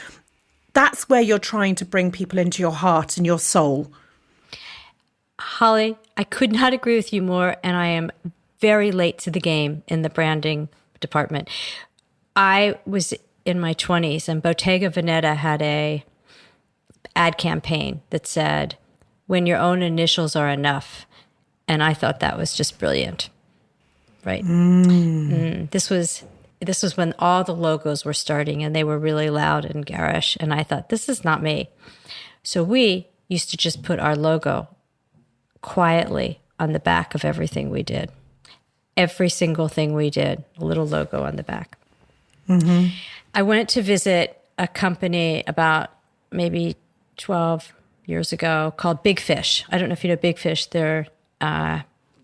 that's where you're trying to bring people into your heart and your soul. Holly, I could not agree with you more, and I am very late to the game in the branding department. I was in my 20s, and Bottega Veneta had a ad campaign that said, "When your own initials are enough," and I thought that was just brilliant. Right? This was when all the logos were starting and they were really loud and garish. And I thought, this is not me. So we used to just put our logo quietly on the back of everything we did. Every single thing we did, a little logo on the back. I went to visit a company about maybe 12 years ago called Big Fish. I don't know if you know Big Fish. They're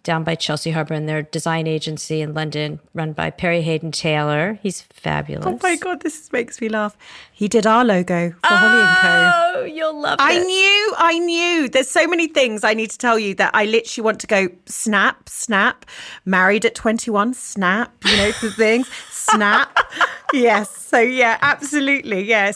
down by Chelsea Harbour, and their design agency in London run by Perry Hayden Taylor. He's fabulous. Oh my God, this makes me laugh. He did our logo for Holly & Co. Oh, you'll love this. I knew. There's so many things I need to tell you that I literally want to go snap, married at 21, snap, the things, snap. Yes. So yeah, absolutely. Yes.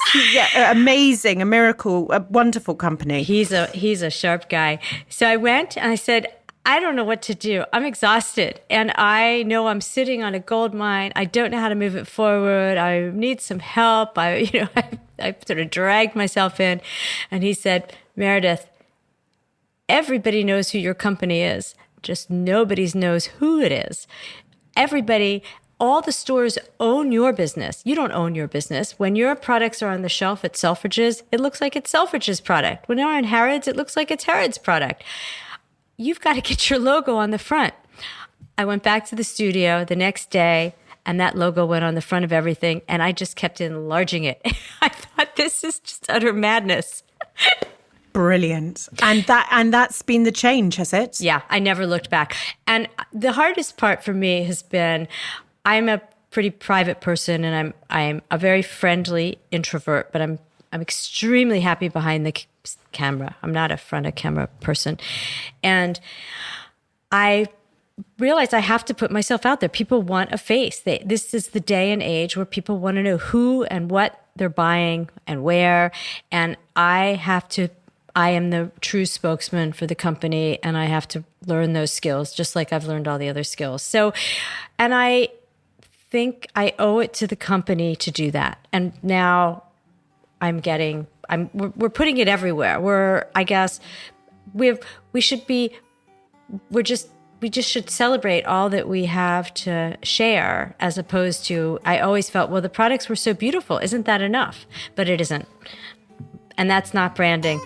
Amazing, a miracle, a wonderful company. He's a sharp guy. So I went and I said, I don't know what to do. I'm exhausted. And I know I'm sitting on a gold mine. I don't know how to move it forward. I need some help. I sort of dragged myself in. And he said, Meredith, everybody knows who your company is. Just nobody knows who it is. Everybody, all the stores own your business. You don't own your business. When your products are on the shelf at Selfridges, it looks like it's Selfridges' product. When they're on Harrods, it looks like it's Harrods' product. You've got to get your logo on the front. I went back to the studio the next day, and that logo went on the front of everything, and I just kept enlarging it. I thought, this is just utter madness. Brilliant. And that's been the change, has it? Yeah, I never looked back. And the hardest part for me has been, I'm a pretty private person, and I'm a very friendly introvert, but I'm extremely happy behind the camera. I'm not a front of camera person. And I realized I have to put myself out there. People want a face. This is the day and age where people want to know who and what they're buying and where. And I am the true spokesman for the company, and I have to learn those skills just like I've learned all the other skills. So, and I think I owe it to the company to do that. And now we're putting it everywhere. We just should celebrate all that we have to share, as opposed to, I always felt, well, the products were so beautiful. Isn't that enough? But it isn't. And that's not branding.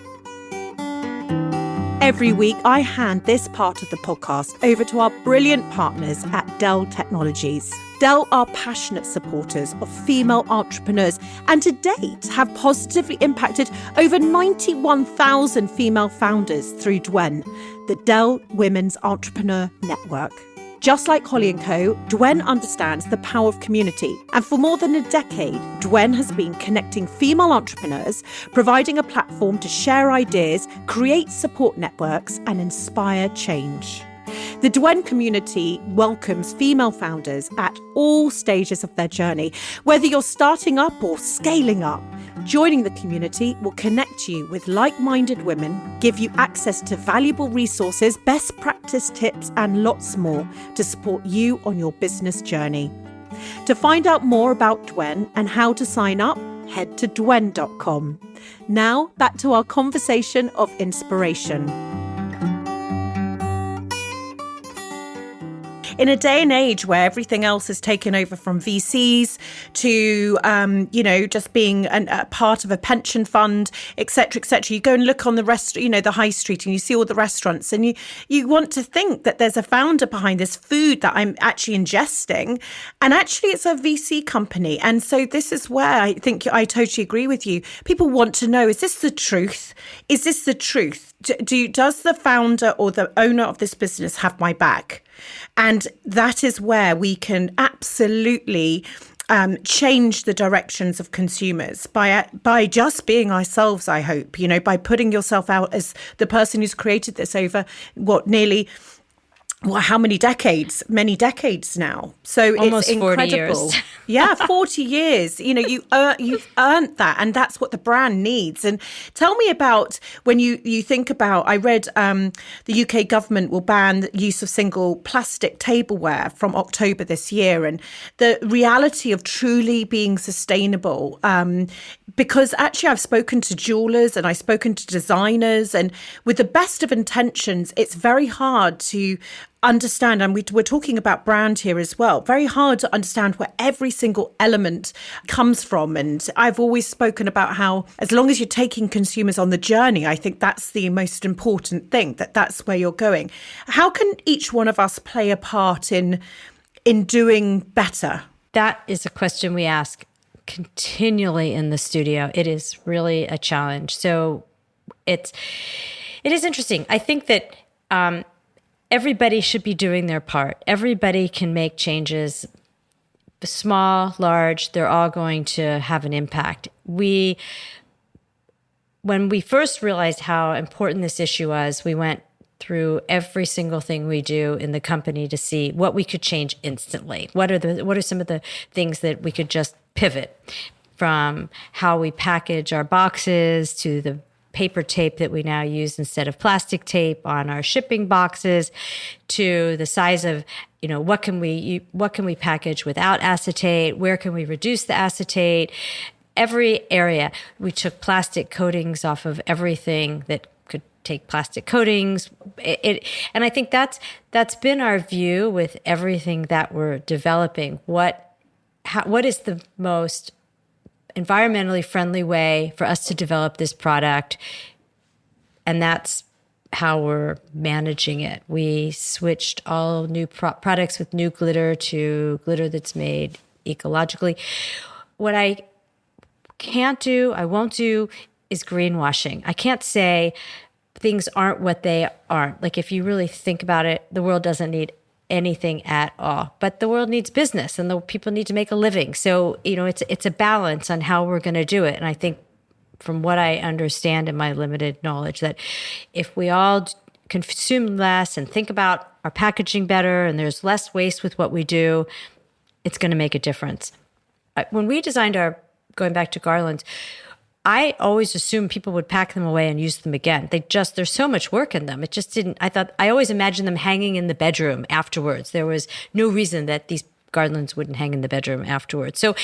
Every week, I hand this part of the podcast over to our brilliant partners at Dell Technologies. Dell are passionate supporters of female entrepreneurs and to date have positively impacted over 91,000 female founders through Dwen, the Dell Women's Entrepreneur Network. Just like Holly & Co., Dwen understands the power of community. And for more than a decade, Dwen has been connecting female entrepreneurs, providing a platform to share ideas, create support networks, and inspire change. The Dwen community welcomes female founders at all stages of their journey. Whether you're starting up or scaling up, joining the community will connect you with like-minded women, give you access to valuable resources, best practice tips, and lots more to support you on your business journey. To find out more about Dwen and how to sign up, head to dwen.com. Now, back to our conversation of inspiration. In a day and age where everything else is taken over from VCs to, just being a part of a pension fund, et cetera, you go and look on the the high street, and you see all the restaurants, and you want to think that there's a founder behind this food that I'm actually ingesting, and actually it's a VC company. And so this is where I think I totally agree with you. People want to know, is this the truth? Is this the truth? Does the founder or the owner of this business have my back? And that is where we can absolutely change the directions of consumers by just being ourselves, I hope, by putting yourself out as the person who's created this over how many decades? Many decades now. So almost it's incredible. 40 years. Yeah, 40 years. You've earned that, and that's what the brand needs. And tell me about when you think about, I read the UK government will ban the use of single plastic tableware from October this year, and the reality of truly being sustainable. Because actually I've spoken to jewelers and I've spoken to designers, and with the best of intentions, it's very hard to understand, and we're talking about brand here as well, very hard to understand where every single element comes from. And I've always spoken about how, as long as you're taking consumers on the journey, I think that's the most important thing, that's where you're going. How can each one of us play a part in doing better? That is a question we ask continually in the studio. It is really a challenge. So it is interesting. I think that everybody should be doing their part. Everybody can make changes, small, large, they're all going to have an impact. When we first realized how important this issue was, we went through every single thing we do in the company to see what we could change instantly. What are some of the things that we could just pivot, from how we package our boxes to the paper tape that we now use instead of plastic tape on our shipping boxes, to the size of, what can we package without acetate? Where can we reduce the acetate? Every area. We took plastic coatings off of everything that could take plastic coatings. And I think that's been our view with everything that we're developing. What is the most environmentally friendly way for us to develop this product? And that's how we're managing it. We switched all new products with new glitter to glitter that's made ecologically. What I can't do, I won't do, is greenwashing. I can't say things aren't what they aren't. Like, if you really think about it, the world doesn't need anything at all, but the world needs business and the people need to make a living. So, it's a balance on how we're going to do it. And I think from what I understand in my limited knowledge, that if we all consume less and think about our packaging better and there's less waste with what we do, it's going to make a difference. When we designed going back to garlands, I always assumed people would pack them away and use them again. There's so much work in them. It just didn't, I always imagined them hanging in the bedroom afterwards. There was no reason that these garlands wouldn't hang in the bedroom afterwards. So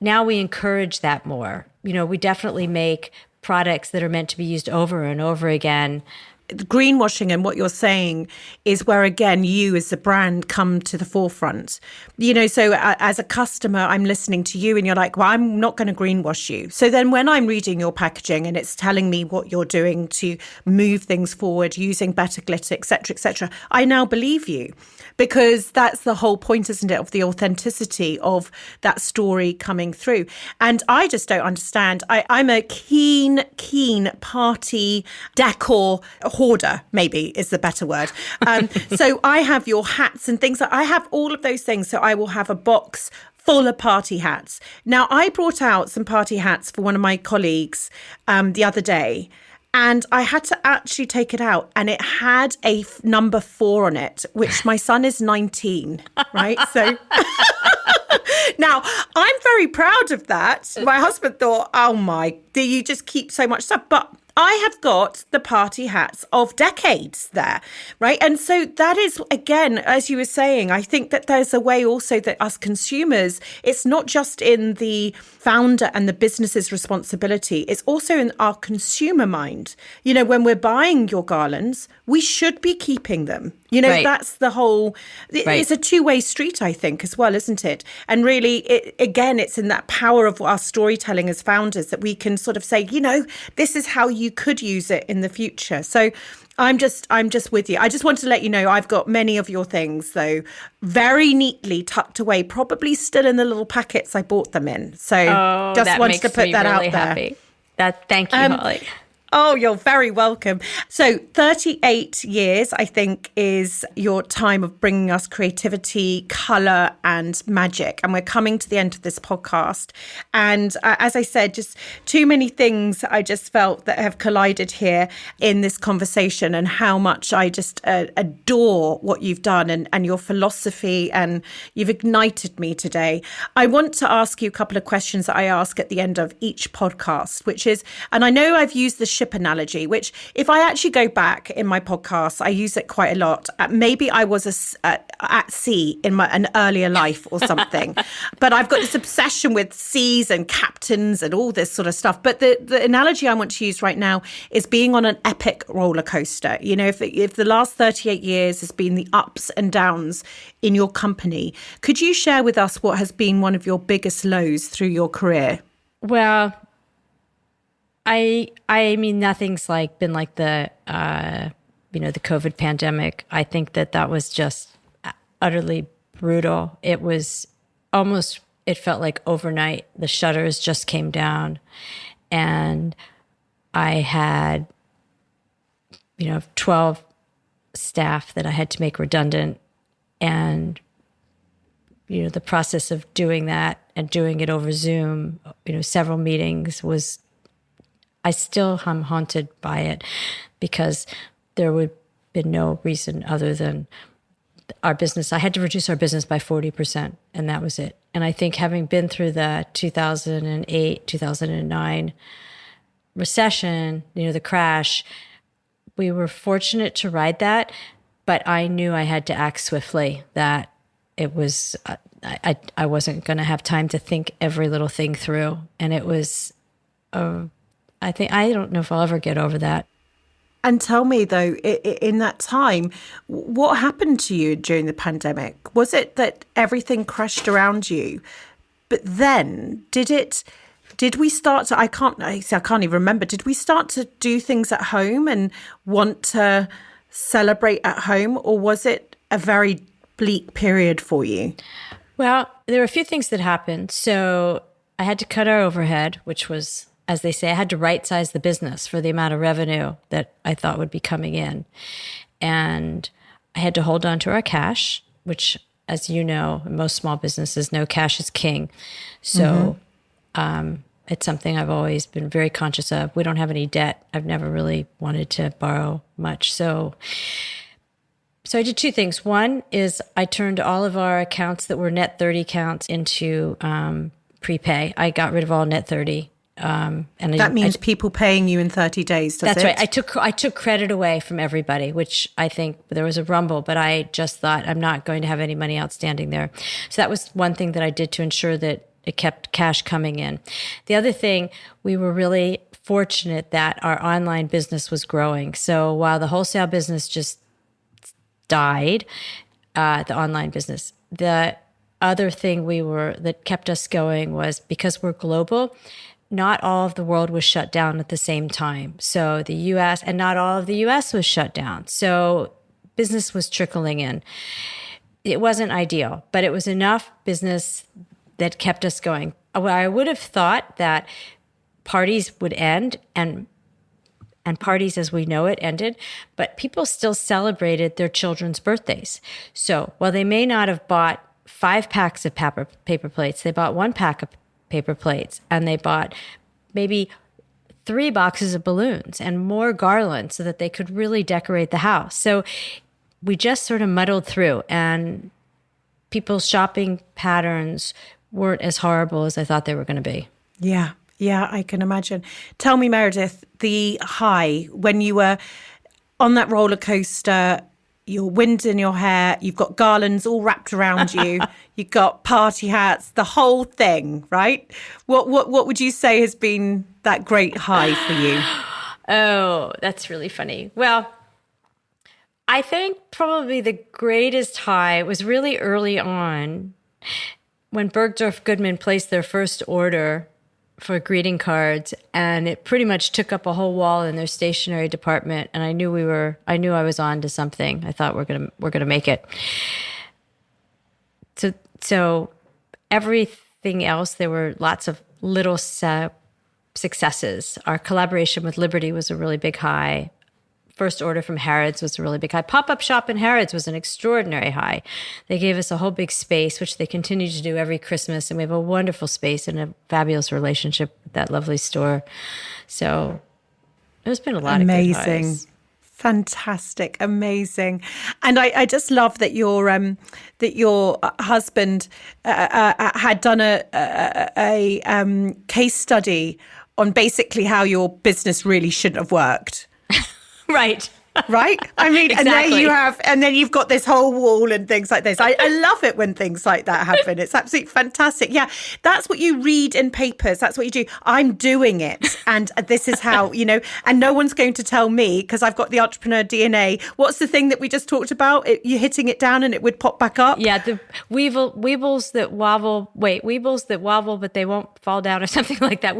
now we encourage that more. We definitely make products that are meant to be used over and over again. The greenwashing and what you're saying is where, again, you as a brand come to the forefront. So as a customer, I'm listening to you and you're like, well, I'm not going to greenwash you. So then when I'm reading your packaging and it's telling me what you're doing to move things forward using better glitter, et cetera, I now believe you. Because that's the whole point, isn't it, of the authenticity of that story coming through. And I just don't understand. I'm a keen party decor hoarder, maybe is the better word. So I have your hats and things. I have all of those things. So I will have a box full of party hats. Now, I brought out some party hats for one of my colleagues the other day. And I had to actually take it out, and it had a number 4 on it, which my son is 19, right? So now I'm very proud of that. My husband thought, oh my, do you just keep so much stuff? But I have got the party hats of decades there, right? And so that is, again, as you were saying, I think that there's a way also that us consumers, it's not just in the founder and the business's responsibility, it's also in our consumer mind. When we're buying your garlands, we should be keeping them. Right. That's the whole, it's a two-way street, I think, as well, isn't it? And really, it's in that power of our storytelling as founders that we can sort of say, this is how you could use it in the future. So I'm just with you. I just want to let you know I've got many of your things, though, very neatly tucked away, probably still in the little packets I bought them in. So just wanted to put that really out there. Happy. Thank you, Holly. Oh, you're very welcome. So 38 years, I think, is your time of bringing us creativity, colour and magic. And we're coming to the end of this podcast. And as I said, just too many things I just felt that have collided here in this conversation, and how much I just adore what you've done and your philosophy, and you've ignited me today. I want to ask you a couple of questions that I ask at the end of each podcast, which is, and I know I've used the ship analogy, which if I actually go back in my podcasts, I use it quite a lot. Maybe I was at sea in an earlier life or something, but I've got this obsession with seas and captains and all this sort of stuff. But the analogy I want to use right now is being on an epic roller coaster. If the last 38 years has been the ups and downs in your company, could you share with us what has been one of your biggest lows through your career? Well, I mean, nothing's been like the the COVID pandemic. I think that was just utterly brutal. It was almost, it felt like overnight the shutters just came down, and I had 12 staff that I had to make redundant, and the process of doing that and doing it over Zoom, several meetings was. I still am haunted by it, because there would have been no reason other than our business. I had to reduce our business by 40%, and that was it. And I think, having been through the 2008, 2009 recession, the crash, we were fortunate to ride that, but I knew I had to act swiftly, that it was, I wasn't going to have time to think every little thing through. And it was, I don't know if I'll ever get over that. And tell me, though, in that time, what happened to you during the pandemic? Was it that everything crashed around you? But then did we start to, I can't even remember. Did we start to do things at home and want to celebrate at home? Or was it a very bleak period for you? Well, there were a few things that happened. So I had to cut our overhead, which was as they say, I had to right size the business for the amount of revenue that I thought would be coming in. And I had to hold on to our cash, which, as you know, in most small businesses, no, cash is king. So it's something I've always been very conscious of. We don't have any debt. I've never really wanted to borrow much. So I did two things. One is I turned all of our accounts that were net 30 accounts into prepay. I got rid of all net 30. And that means people paying you in 30 days, does that's it? right. I took credit away from everybody, which I think there was a rumble, but I just thought I'm not going to have any money outstanding there. So that was one thing that I did to ensure that it kept cash coming in. The other thing, we were really fortunate that our online business was growing. So while the wholesale business just died, the online business, the other thing that kept us going was because we're global, not all of the world was shut down at the same time. So the US, and not all of the US was shut down. So business was trickling in. It wasn't ideal, but it was enough business that kept us going. I would have thought that parties would end, and parties as we know it ended, but people still celebrated their children's birthdays. So while they may not have bought 5 packs of paper plates, they bought 1 pack of paper plates, and they bought maybe 3 boxes of balloons and more garlands so that they could really decorate the house. So we just sort of muddled through, and people's shopping patterns weren't as horrible as I thought they were going to be. Yeah, I can imagine. Tell me, Meredith, the high when you were on that roller coaster, your wind in your hair, you've got garlands all wrapped around you, you've got party hats, the whole thing, right? What would you say has been that great high for you? Oh, that's really funny. Well, I think probably the greatest high was really early on when Bergdorf Goodman placed their first order for greeting cards, and it pretty much took up a whole wall in their stationery department. And I knew I was on to something. I thought we're gonna make it. So everything else, there were lots of little successes. Our collaboration with Liberty was a really big high. First order from Harrods was a really big high. Pop-up shop in Harrods was an extraordinary high. They gave us a whole big space, which they continue to do every Christmas. And we have a wonderful space and a fabulous relationship with that lovely store. So there's been a lot of good highs. Fantastic. Amazing. And I just love that your husband had done a case study on basically how your business really shouldn't have worked. Right. Right? I mean, Exactly. and then you've got this whole wall and things like this. I love it when things like that happen. It's absolutely fantastic. Yeah, that's what you read in papers. That's what you do. I'm doing it. And this is how, and no one's going to tell me because I've got the entrepreneur DNA. What's the thing that we just talked about? You're hitting it down and it would pop back up? Yeah, the weebles that wobble, but they won't fall down or something like that.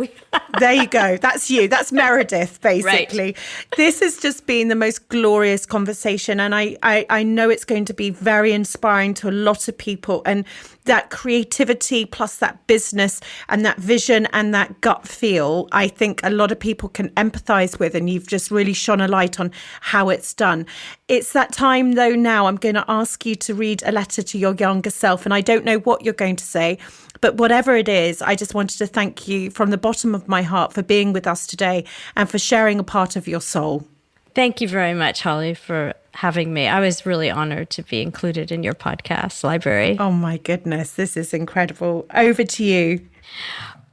There you go. That's you. That's Meredith, basically. Right. This has just been the most glorious conversation. And I know it's going to be very inspiring to a lot of people. And that creativity plus that business and that vision and that gut feel, I think a lot of people can empathize with. And you've just really shone a light on how it's done. It's that time, though, now I'm going to ask you to read a letter to your younger self. And I don't know what you're going to say, but whatever it is, I just wanted to thank you from the bottom of my heart for being with us today and for sharing a part of your soul. Thank you very much, Holly, for having me. I was really honored to be included in your podcast library. Oh, my goodness. This is incredible. Over to you.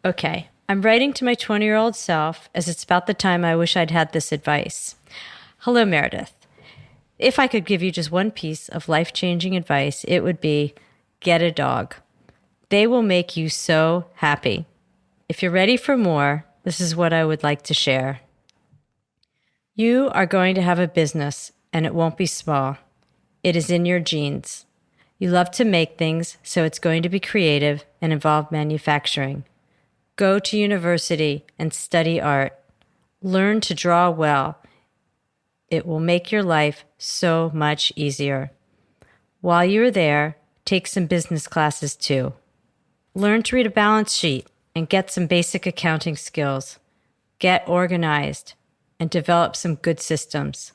Okay. I'm writing to my 20-year-old self as it's about the time I wish I'd had this advice. Hello, Meredith. If I could give you just one piece of life-changing advice, it would be get a dog. They will make you so happy. If you're ready for more, this is what I would like to share. You are going to have a business, and it won't be small. It is in your genes. You love to make things, so it's going to be creative and involve manufacturing. Go to university and study art. Learn to draw well. It will make your life so much easier. While you're there, take some business classes too. Learn to read a balance sheet and get some basic accounting skills. Get organized and develop some good systems.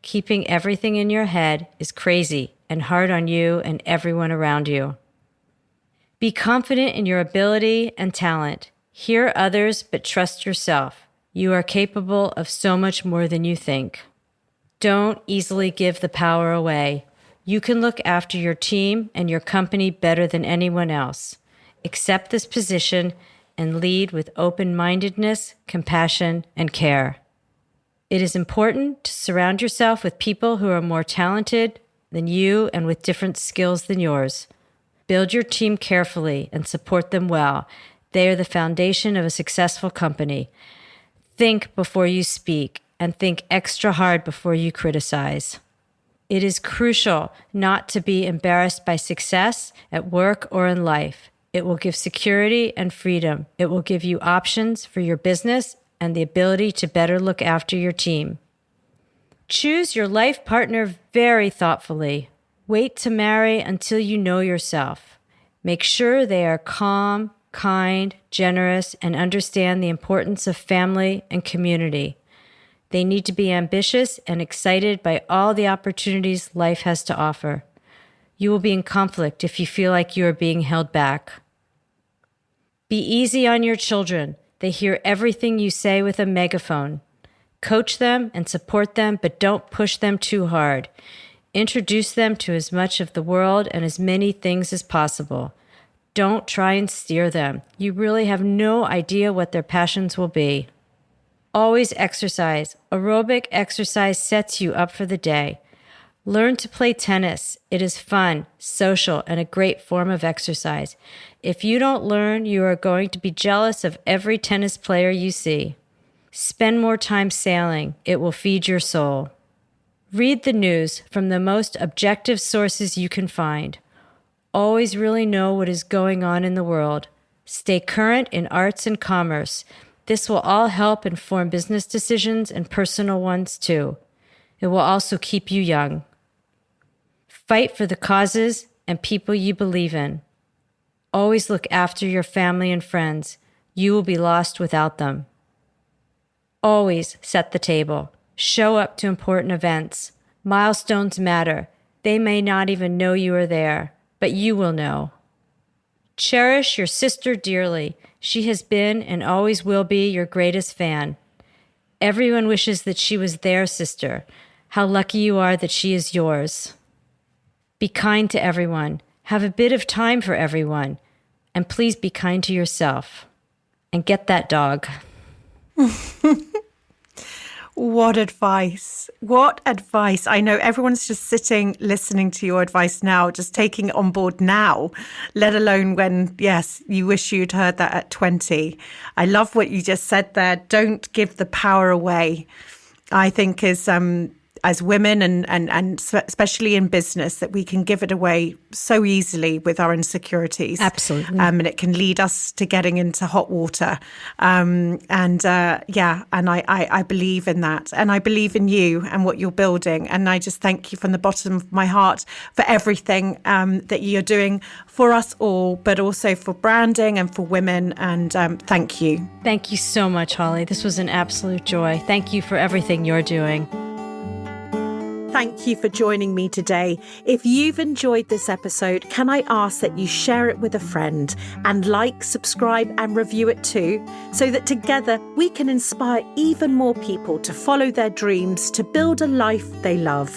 Keeping everything in your head is crazy and hard on you and everyone around you. Be confident in your ability and talent. Hear others, but trust yourself. You are capable of so much more than you think. Don't easily give the power away. You can look after your team and your company better than anyone else. Accept this position and lead with open-mindedness, compassion, and care. It is important to surround yourself with people who are more talented than you and with different skills than yours. Build your team carefully and support them well. They are the foundation of a successful company. Think before you speak and think extra hard before you criticize. It is crucial not to be embarrassed by success at work or in life. It will give security and freedom. It will give you options for your business and the ability to better look after your team. Choose your life partner very thoughtfully. Wait to marry until you know yourself. Make sure they are calm, kind, generous, and understand the importance of family and community. They need to be ambitious and excited by all the opportunities life has to offer. You will be in conflict if you feel like you are being held back. Be easy on your children. They hear everything you say with a megaphone. Coach them and support them, but don't push them too hard. Introduce them to as much of the world and as many things as possible. Don't try and steer them. You really have no idea what their passions will be. Always exercise. Aerobic exercise sets you up for the day. Learn to play tennis. It is fun, social, and a great form of exercise. If you don't learn, you are going to be jealous of every tennis player you see. Spend more time sailing. It will feed your soul. Read the news from the most objective sources you can find. Always really know what is going on in the world. Stay current in arts and commerce. This will all help inform business decisions and personal ones too. It will also keep you young. Fight for the causes and people you believe in. Always look after your family and friends. You will be lost without them. Always set the table. Show up to important events. Milestones matter. They may not even know you are there, but you will know. Cherish your sister dearly. She has been and always will be your greatest fan. Everyone wishes that she was their sister. How lucky you are that she is yours. Be kind to everyone. Have a bit of time for everyone. And please be kind to yourself. And get that dog. What advice. What advice. I know everyone's just sitting, listening to your advice now, just taking it on board now, let alone when, yes, you wish you'd heard that at 20. I love what you just said there. Don't give the power away. I think as women and especially in business, that we can give it away so easily with our insecurities. Absolutely. And it can lead us to getting into hot water. And I believe in that. And I believe in you and what you're building. And I just thank you from the bottom of my heart for everything that you're doing for us all, but also for branding and for women. And thank you. Thank you so much, Holly. This was an absolute joy. Thank you for everything you're doing. Thank you for joining me today. If you've enjoyed this episode, can I ask that you share it with a friend and like, subscribe and review it too, so that together we can inspire even more people to follow their dreams, to build a life they love.